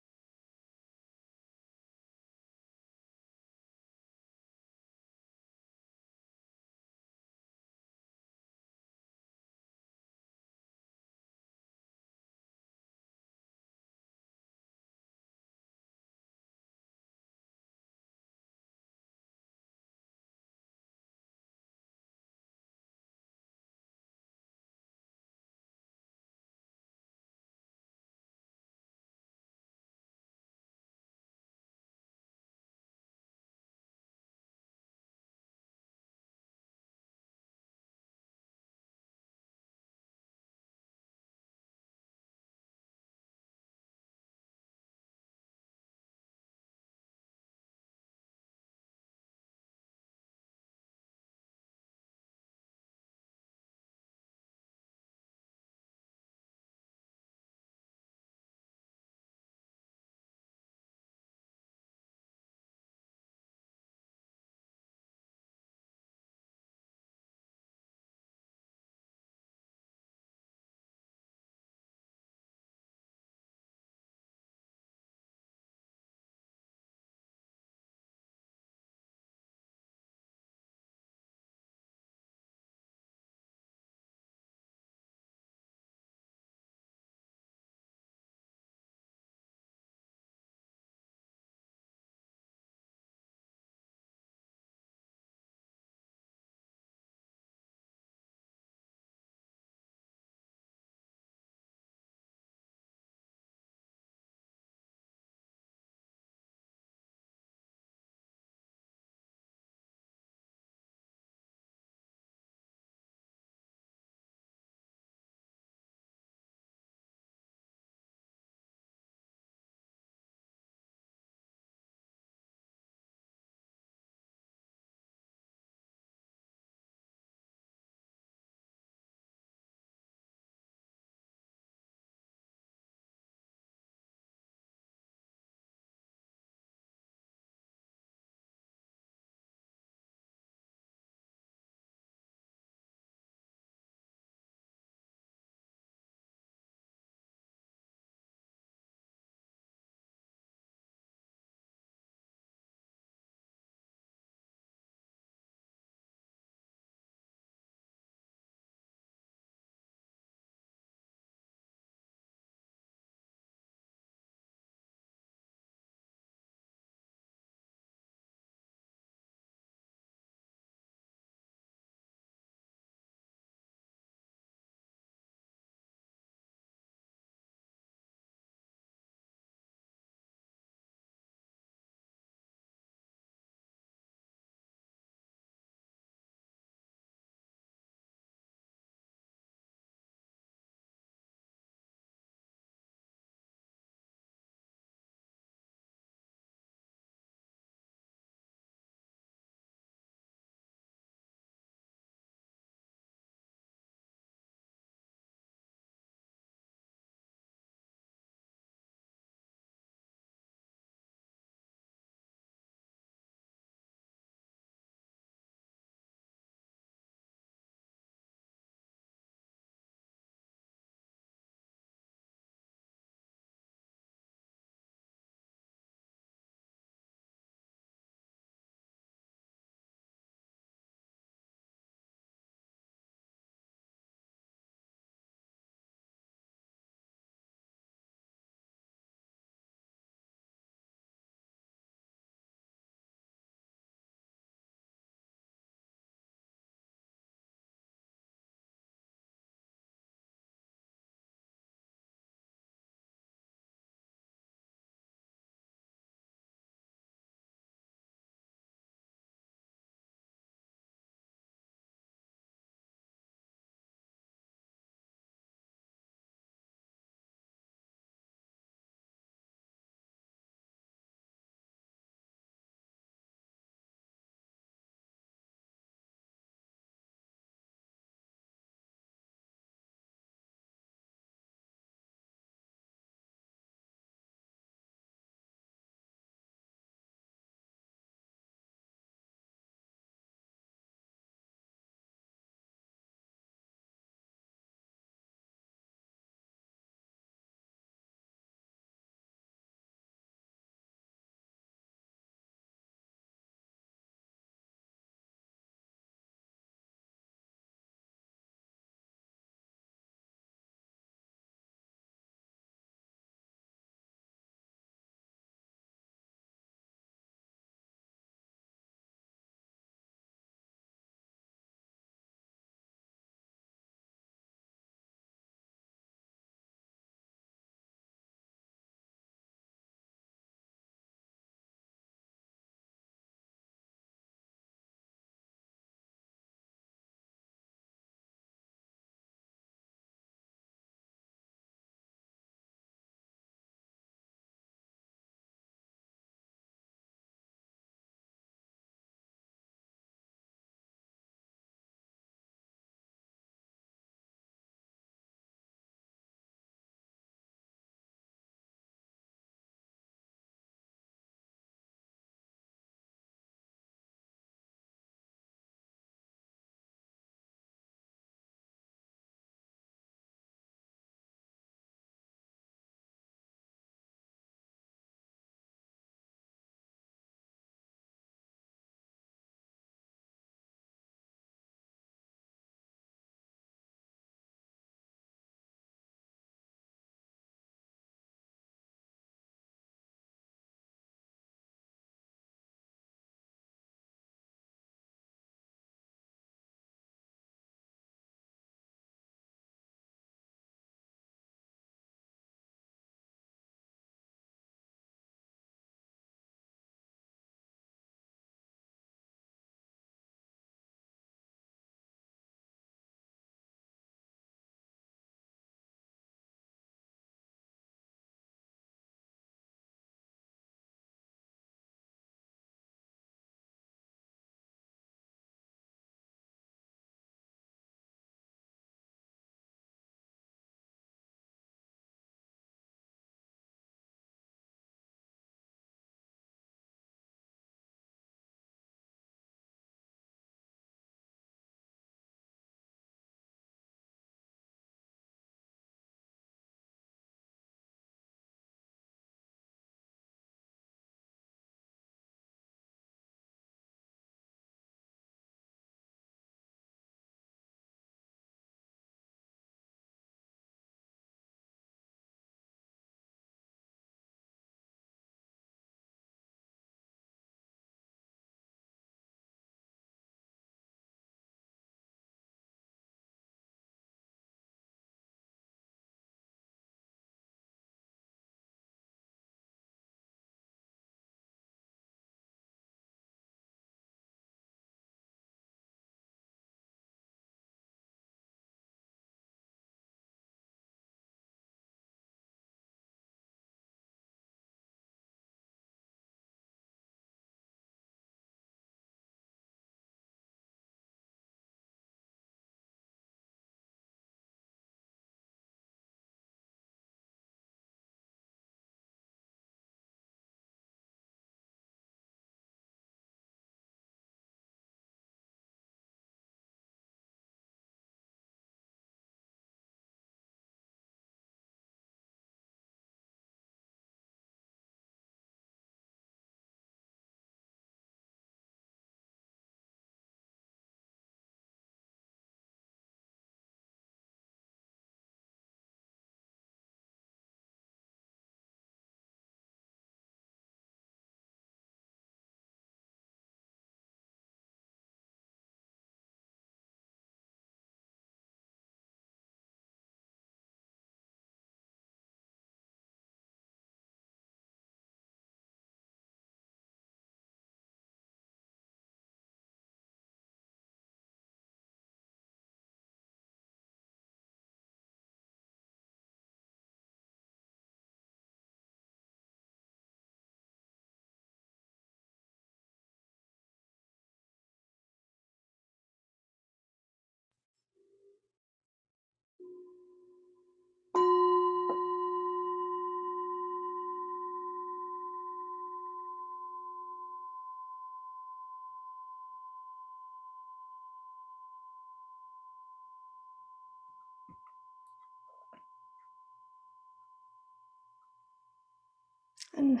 And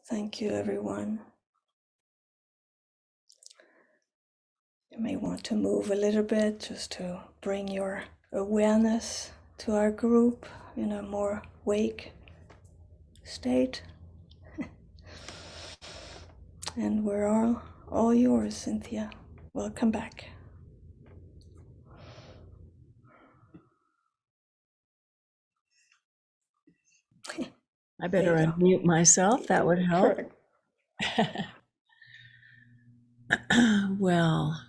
thank you, everyone. You may want to move a little bit just to bring your awareness to our group in a more awake state. And we're all yours, Cynthia. Welcome back. I better unmute myself. That would help. Well,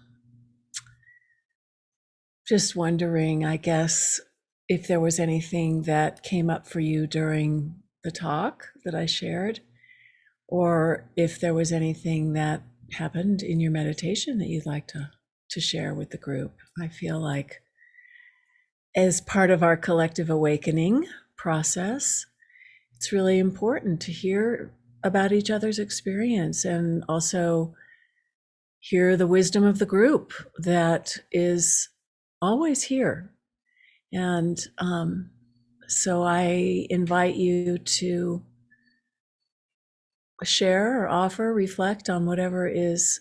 just wondering, I guess, if there was anything that came up for you during the talk that I shared, or if there was anything that happened in your meditation that you'd like to share with the group. I feel like as part of our collective awakening process, it's really important to hear about each other's experience and also hear the wisdom of the group that is always here. And so I invite you to share or offer, reflect on whatever is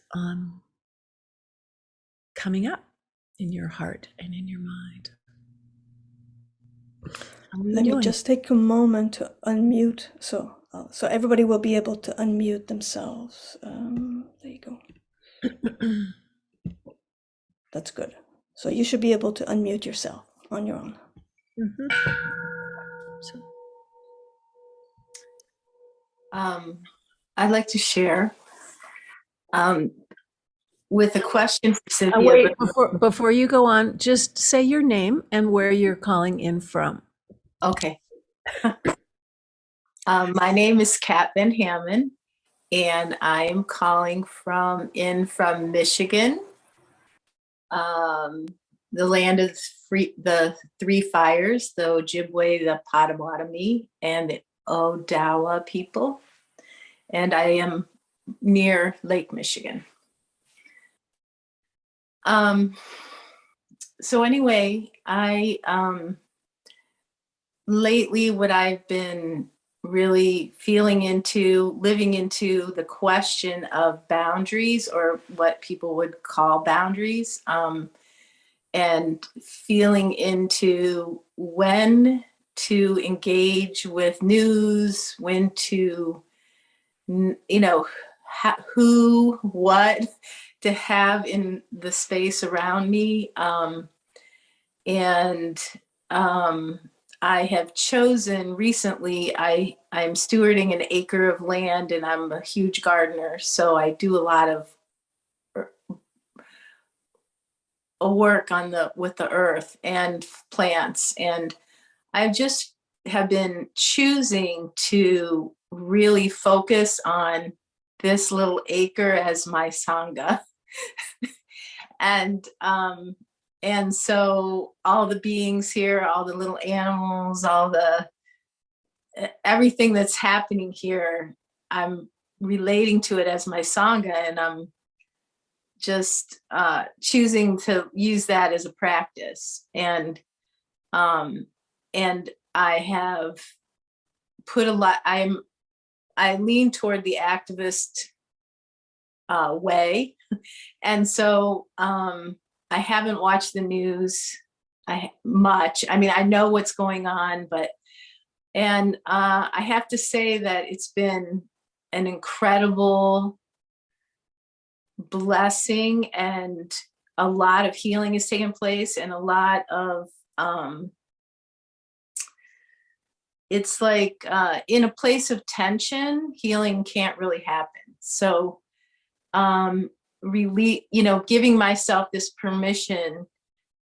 coming up in your heart and in your mind. Let me just take a moment to unmute, so everybody will be able to unmute themselves. There you go. That's good. So you should be able to unmute yourself on your own. I'd like to share with a question for Cynthia. Wait, before you go on, just say your name and where you're calling in from. Okay. My name is Kat Van Hammond, and I am calling from Michigan, the land of the three fires, the Ojibwe, the Potawatomi, and the Odawa people. And I am near Lake Michigan. So anyway, I lately what I've been really living into the question of boundaries, or what people would call boundaries, and feeling into when to engage with news, when to, who, what to have in the space around me. I have chosen recently, I'm stewarding an acre of land, and I'm a huge gardener. So I do a lot of work with the earth and plants. And I just have been choosing to really focus on this little acre as my sangha. And so all the beings here, all the little animals, everything that's happening here, I'm relating to it as my sangha, and I'm just choosing to use that as a practice. And I have put a lot, I lean toward the activist way. And so I haven't watched the news much. I mean, I know what's going on, and I have to say that it's been an incredible blessing, and a lot of healing has taken place, and a lot of, it's like in a place of tension, healing can't really happen. So really, giving myself this permission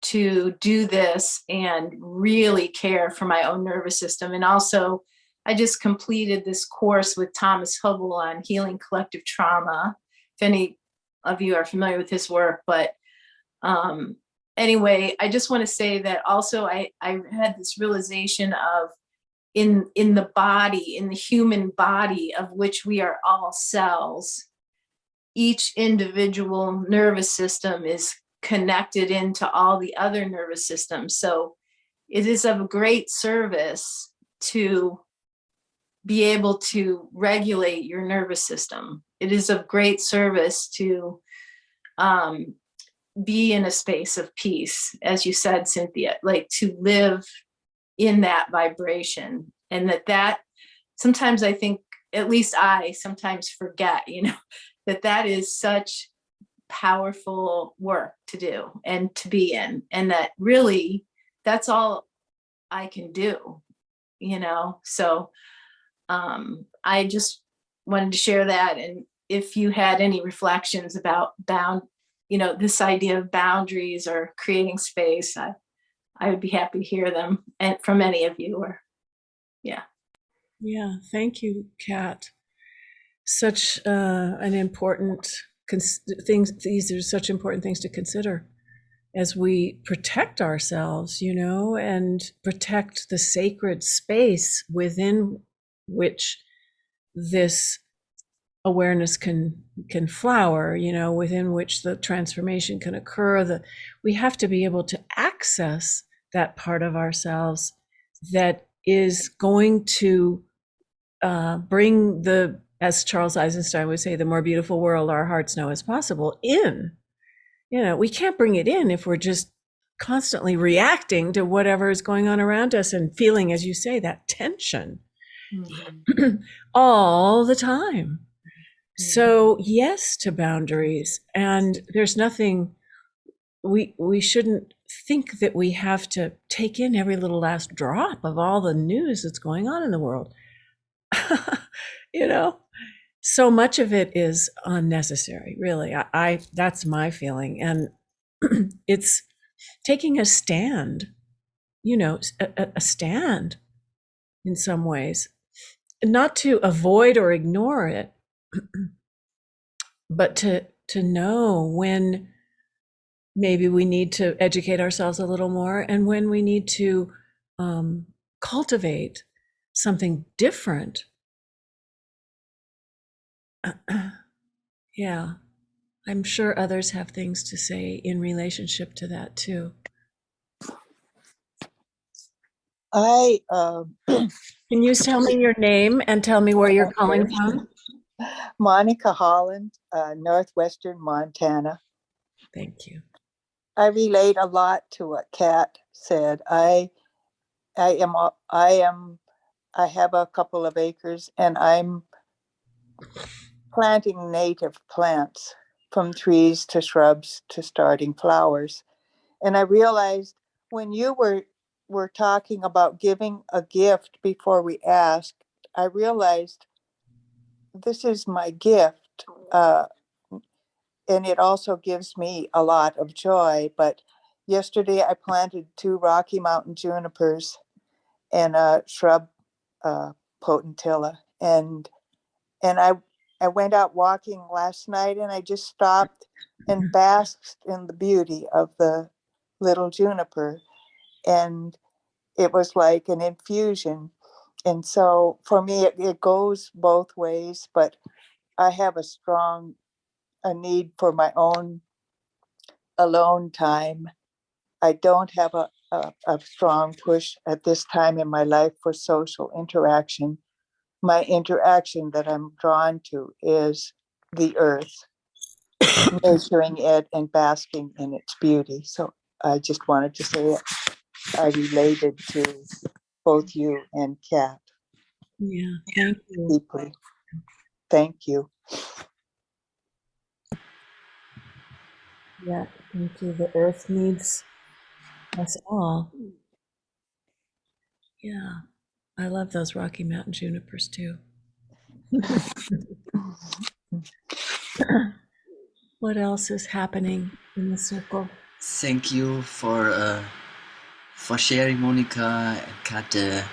to do this and really care for my own nervous system. And also, I just completed this course with Thomas Hubble on healing collective trauma, if any of you are familiar with his work. But anyway, I just want to say that also I had this realization of in the body, in the human body, of which we are all cells, each individual nervous system is connected into all the other nervous systems. So it is of great service to be able to regulate your nervous system. It is of great service to be in a space of peace, as you said, Cynthia, like to live in that vibration. And that sometimes I think, at least I sometimes forget, that is such powerful work to do and to be in, and that really that's all I can do, so I just wanted to share that. And if you had any reflections about this idea of boundaries or creating space, I would be happy to hear them and from any of you. Yeah, thank you, Kat. Such an important things. These are such important things to consider as we protect ourselves, and protect the sacred space within which this awareness can flower, within which the transformation can occur. We have to be able to access that part of ourselves that is going to bring the, as Charles Eisenstein would say, the more beautiful world our hearts know is possible in. We can't bring it in if we're just constantly reacting to whatever is going on around us and feeling, as you say, that tension all the time. So yes to boundaries. And there's nothing, we shouldn't think that we have to take in every little last drop of all the news that's going on in the world. So much of it is unnecessary, really. I that's my feeling. And it's taking a stand, a stand in some ways, not to avoid or ignore it, but to know when maybe we need to educate ourselves a little more, and when we need to cultivate something different. Yeah, I'm sure others have things to say in relationship to that too. Can you tell me your name and tell me where you're calling from? Monica Holland, Northwestern Montana. Thank you. I relate a lot to what Kat said. I have a couple of acres, and I'm planting native plants, from trees to shrubs to starting flowers. And I realized when you were talking about giving a gift before we asked, I realized this is my gift. And it also gives me a lot of joy. But yesterday I planted 2 Rocky Mountain junipers and a shrub potentilla. And I went out walking last night, and I just stopped and basked in the beauty of the little juniper. And it was like an infusion. And so for me, it goes both ways, but I have a need for my own alone time. I don't have a strong push at this time in my life for social interaction. My interaction that I'm drawn to is the earth, nurturing it and basking in its beauty. So I just wanted to say it. I related to both you and Kat. Yeah, thank you. Deeply. Thank you. Yeah, thank you. The earth needs us all. Yeah, I love those Rocky Mountain junipers too. What else is happening in the circle? Thank you for sharing, Monica and Kat.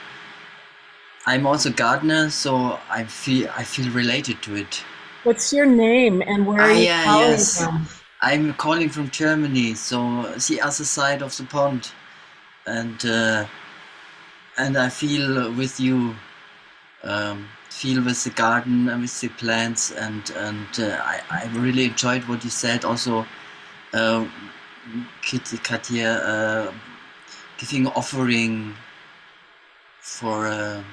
I'm also gardener, so I feel related to it. What's your name and where are you calling from? I'm calling from Germany, so the other side of the pond, and I feel with you, feel with the garden and with the plants, and I really enjoyed what you said. Also, Katja, giving offering for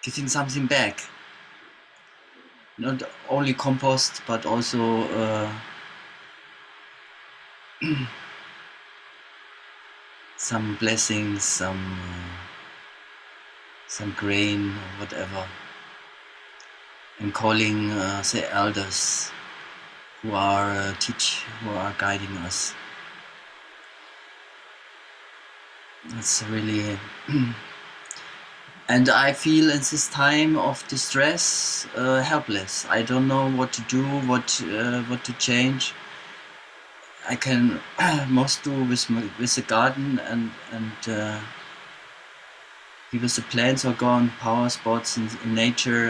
giving something back. Not only compost, but also some blessings, some grain or whatever, and calling the elders who are who are guiding us. It's really, and I feel in this time of distress helpless. I don't know what to do, what to change. I can most do with the garden and because the plants or go on power spots in nature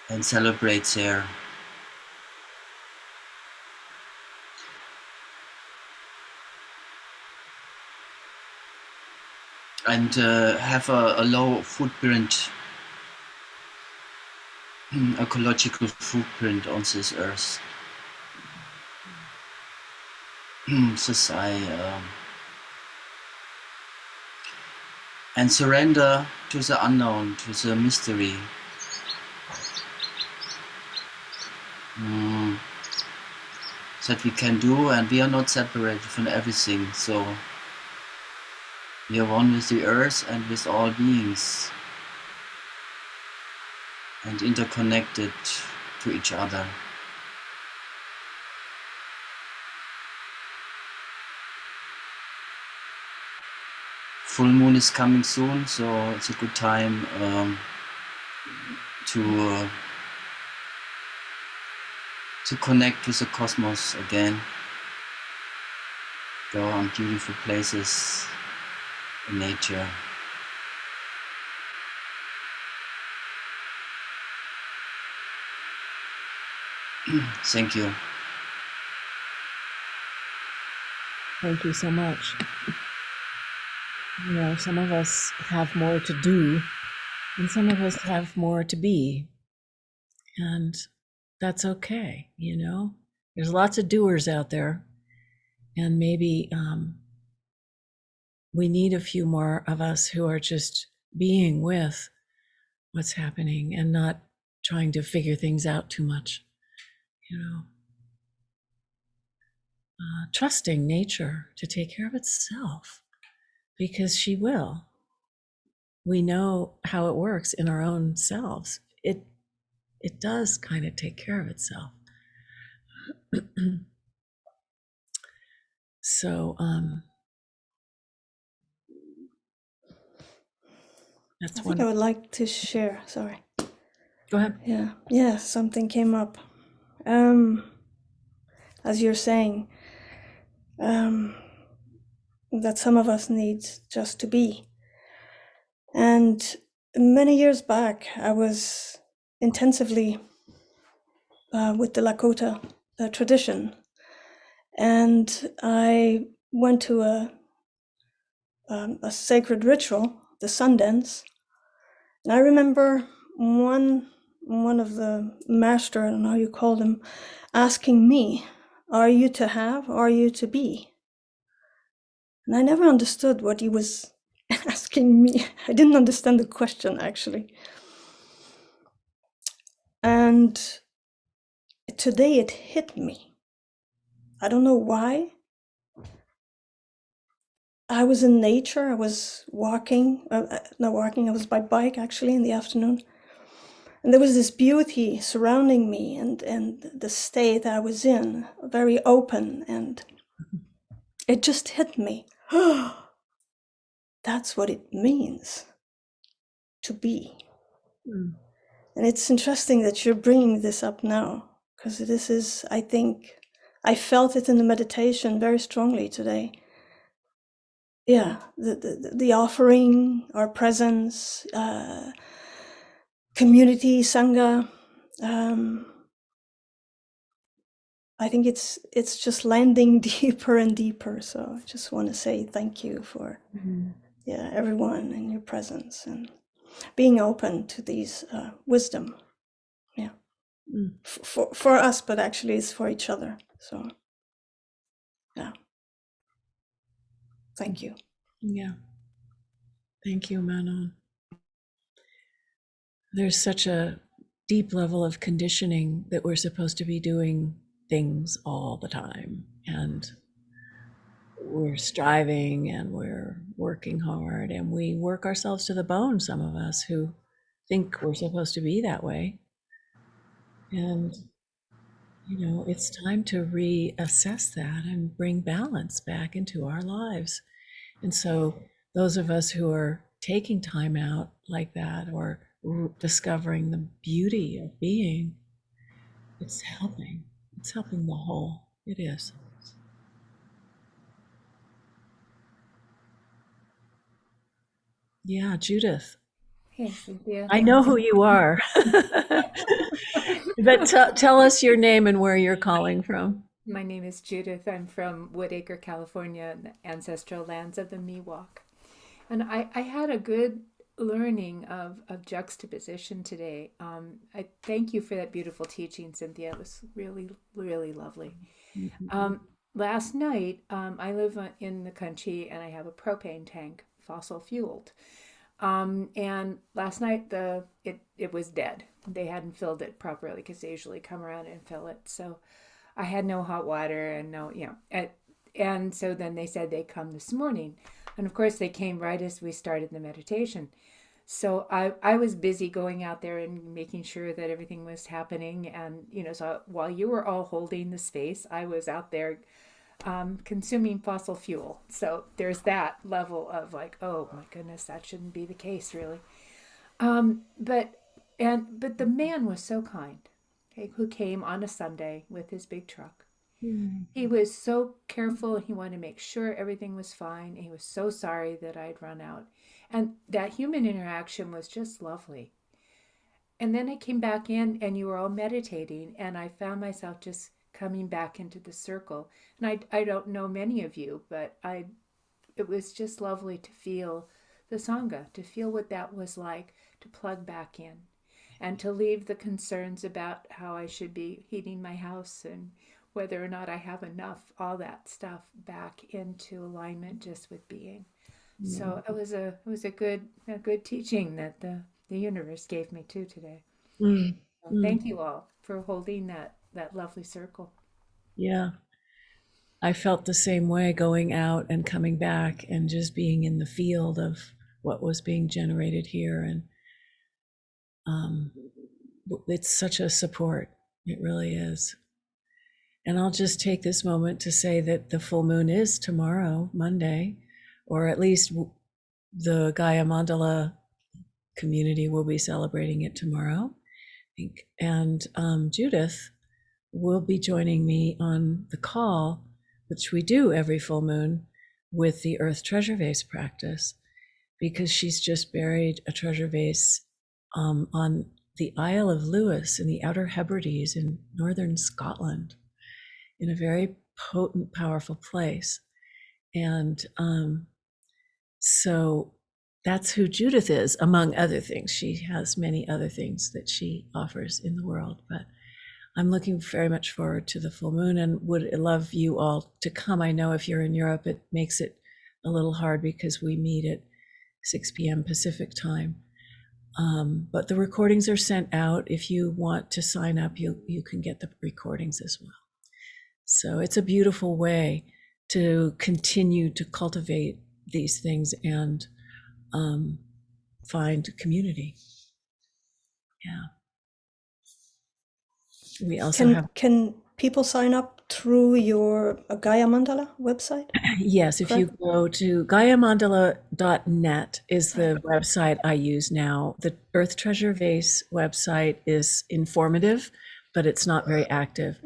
and celebrate there. And have a low footprint, ecological footprint on this earth. This and surrender to the unknown, to the mystery. That we can do, and we are not separated from everything. So we are one with the earth and with all beings, and interconnected to each other. Full moon is coming soon, so it's a good time to connect with the cosmos again. Go on beautiful places in nature. Thank you. Thank you so much. You know, some of us have more to do, and some of us have more to be. And that's okay, you know? There's lots of doers out there, and maybe we need a few more of us who are just being with what's happening and not trying to figure things out too much, you know? Trusting nature to take care of itself, because she will. We know how it works in our own selves. It does kind of take care of itself. So that's I think I would like to share. Sorry. Go ahead. Yeah, something came up. As you're saying, that some of us need just to be. And many years back, I was intensively with the Lakota tradition, and I went to a sacred ritual, the Sundance. And I remember one of the master, I don't know how you call them, asking me, "Are you to have, or are you to be?" And I never understood what he was asking me. I didn't understand the question, actually. And today it hit me. I don't know why. I was in nature. I was walking, not walking, I was by bike actually in the afternoon. And there was this beauty surrounding me, and the state I was in, very open, and it just hit me. That's what it means to be. And it's interesting that you're bringing this up now, because this is, I think, I felt it in the meditation very strongly today. Yeah, the offering, our presence, community, sangha. I think it's just landing deeper and deeper. So I just want to say thank you for everyone and your presence and being open to these wisdom. Yeah, for us, but actually it's for each other. So yeah, thank you. Yeah, Thank you, Manon. There's such a deep level of conditioning that we're supposed to be doing things all the time. And we're striving and we're working hard and we work ourselves to the bone, some of us who think we're supposed to be that way. And, you know, it's time to reassess that and bring balance back into our lives. And so, those of us who are taking time out like that or discovering the beauty of being, it's helping. It's helping the whole. It is. Yeah, Judith. Hey, Cynthia. I know who you are. But tell us your name and where you're calling from. My name is Judith. I'm from Woodacre, California, the ancestral lands of the Miwok. And I had a good learning of juxtaposition today. I thank you for that beautiful teaching, Cynthia. It was really, really lovely. Last night, I live in the country and I have a propane tank, fossil fueled. And last night it was dead. They hadn't filled it properly because they usually come around and fill it. So I had no hot water and no, and so then they said they'd come this morning. And of course they came right as we started the meditation. So I was busy going out there and making sure that everything was happening. And, so while you were all holding the space, I was out there consuming fossil fuel. So there's that level of like, oh my goodness, that shouldn't be the case, really. But the man was so kind, okay, who came on a Sunday with his big truck. He was so careful. He wanted to make sure everything was fine. He was so sorry that I'd run out. And that human interaction was just lovely. And then I came back in and you were all meditating and I found myself just coming back into the circle. And I don't know many of you, but it was just lovely to feel the Sangha, to feel what that was like, to plug back in and to leave the concerns about how I should be heating my house and whether or not I have enough, all that stuff back into alignment just with being. So it was a good teaching that the universe gave me too today. Mm. So thank you all for holding that lovely circle. Yeah. I felt the same way going out and coming back and just being in the field of what was being generated here. And it's such a support. It really is. And I'll just take this moment to say that the full moon is tomorrow, Monday, or at least the Gaia Mandala community will be celebrating it tomorrow, I think. And Judith will be joining me on the call, which we do every full moon with the Earth Treasure Vase practice, because she's just buried a treasure vase on the Isle of Lewis in the Outer Hebrides in northern Scotland, in a very potent, powerful place. And so that's who Judith is, among other things. She has many other things that she offers in the world, but I'm looking very much forward to the full moon and would love you all to come. I know if you're in Europe, it makes it a little hard because we meet at 6 p.m. Pacific time. But the recordings are sent out. If you want to sign up, you can get the recordings as well. So it's a beautiful way to continue to cultivate these things and find community. Yeah. We also Can people sign up through your Gaia Mandala website? Yes, if you go to GaiaMandala.net is the website I use now. The Earth Treasure Vase website is informative, but it's not very active.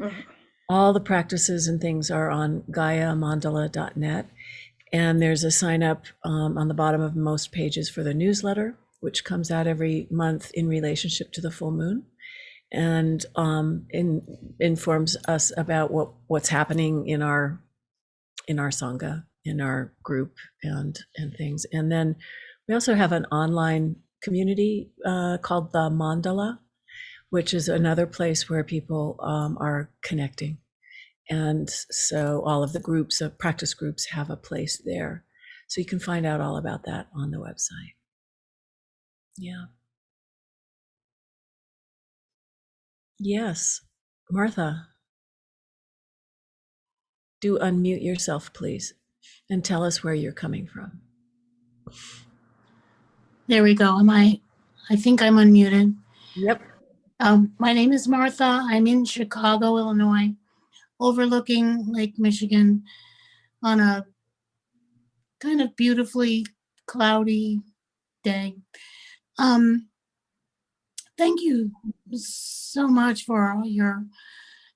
All the practices and things are on GaiaMandala.net. And there's a sign up on the bottom of most pages for the newsletter, which comes out every month in relationship to the full moon, and informs us about what's happening in our Sangha, in our group and things. And then we also have an online community called the Mandala, which is another place where people are connecting. And so all of the groups of practice groups have a place there. So you can find out all about that on the website. Yeah. Yes. Martha, do unmute yourself, please, and tell us where you're coming from. There we go. I think I'm unmuted. Yep. My name is Martha. I'm in Chicago, Illinois, overlooking Lake Michigan on a kind of beautifully cloudy day. Thank you so much for your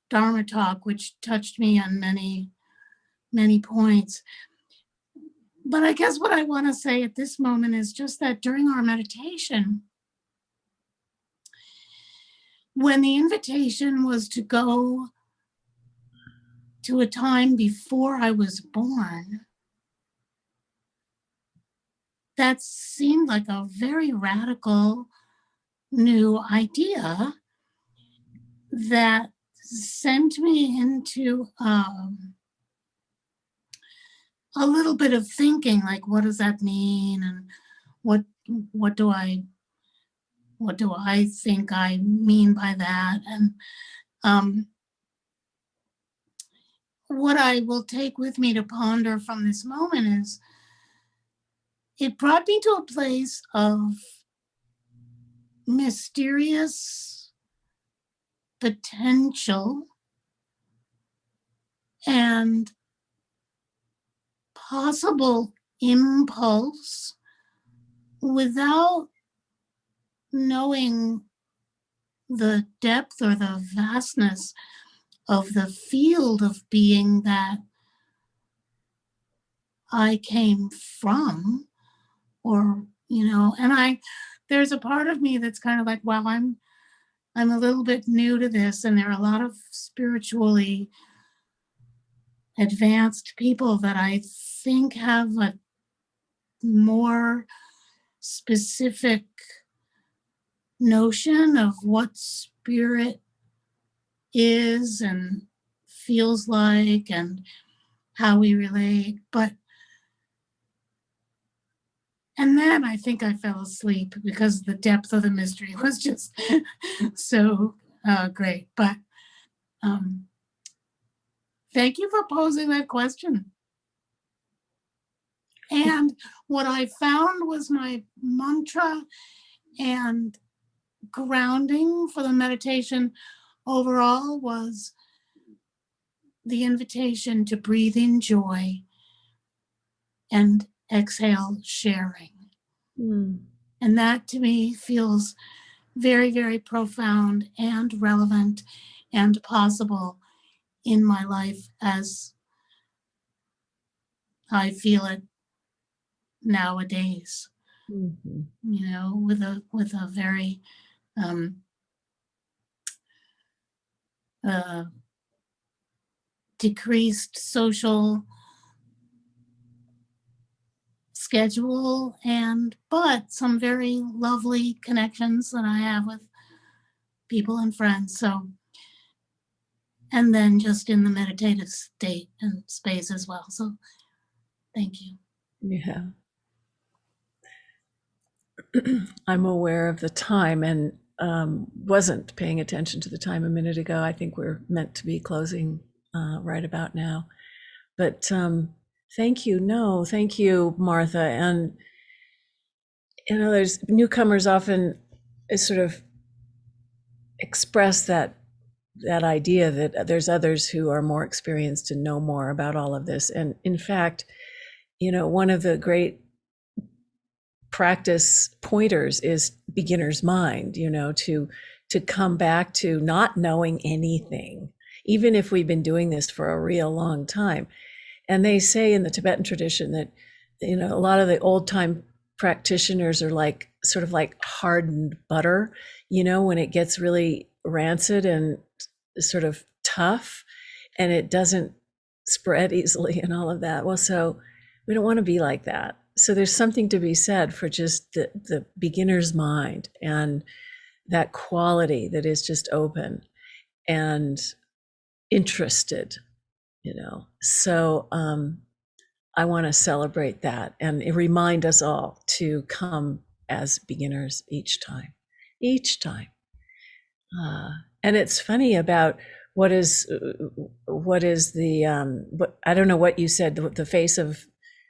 Dharma talk, which touched me on many, many points. But I guess what I want to say at this moment is just that during our meditation, when the invitation was to go to a time before I was born, that seemed like a very radical new idea that sent me into a little bit of thinking, like, what does that mean, and what what do I think I mean by that, and what I will take with me to ponder from this moment is it brought me to a place of mysterious potential and possible impulse without knowing the depth or the vastness of the field of being that I came from, or, and there's a part of me that's kind of like, well, I'm a little bit new to this, and there are a lot of spiritually advanced people that I think have a more specific notion of what spirit is and feels like and how we relate. And then I think I fell asleep because the depth of the mystery was just so great. But thank you for posing that question. And what I found was my mantra and grounding for the meditation overall was the invitation to breathe in joy and exhale sharing. And that to me feels very, very profound and relevant and possible in my life as I feel it nowadays. With a very decreased social schedule, but some very lovely connections that I have with people and friends. So, and then just in the meditative state and space as well. So thank you. Yeah. I'm aware of the time and wasn't paying attention to the time a minute ago. I think we're meant to be closing right about now. But thank you. No, thank you, Martha. And, there's newcomers often sort of express that idea that there's others who are more experienced and know more about all of this. And in fact, one of the great practice pointers is beginner's mind, to come back to not knowing anything, even if we've been doing this for a real long time. And they say in the Tibetan tradition that, a lot of the old time practitioners are like sort of like hardened butter, when it gets really rancid and sort of tough and it doesn't spread easily and all of that. Well, so we don't want to be like that. So there's something to be said for just the beginner's mind and that quality that is just open and interested, So I want to celebrate that and remind us all to come as beginners each time. And it's funny about what is the what, I don't know what you said, the face of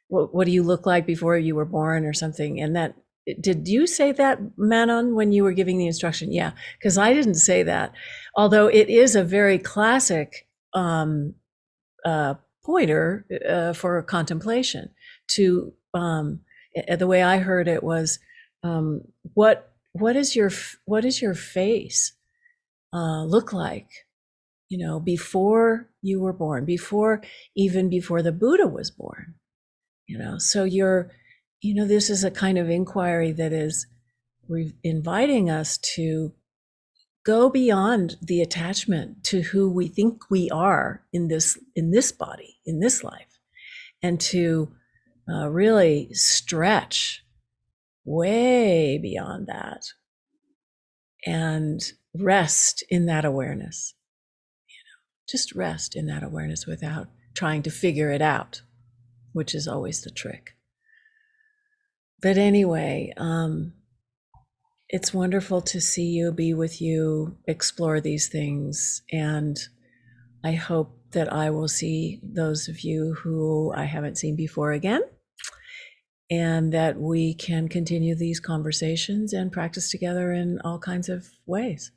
what do you look like before you were born or something. And that, did you say that, Manon, when you were giving the instruction? Yeah, because I didn't say that, although it is a very classic pointer for contemplation. To the way I heard it was, what is your face look like, before you were born, even before the Buddha was born. So this is a kind of inquiry that is inviting us to go beyond the attachment to who we think we are in this body, in this life, and to really stretch way beyond that and rest in that awareness. Just rest in that awareness without trying to figure it out, which is always the trick. But anyway, it's wonderful to see you, be with you, explore these things. And I hope that I will see those of you who I haven't seen before again, and that we can continue these conversations and practice together in all kinds of ways.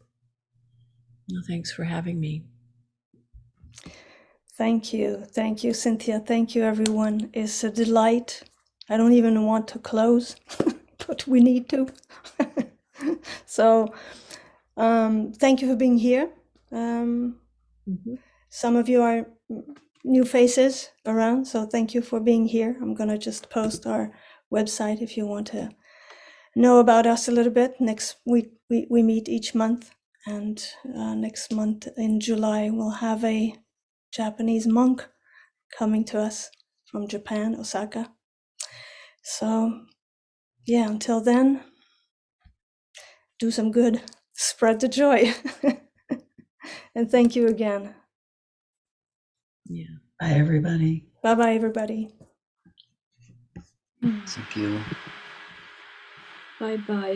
Well, thanks for having me. Thank you, Cynthia. Thank you, everyone. It's a delight. I don't even want to close, but we need to. So, thank you for being here. Some of you are new faces around, so thank you for being here. I'm gonna just post our website if you want to know about us a little bit. Next week we meet each month, and next month in July we'll have a Japanese monk coming to us from Japan, Osaka. So yeah, until then, do some good, spread the joy. And thank you again. Yeah. Bye, everybody. Bye-bye, everybody. Thank you. Bye-bye.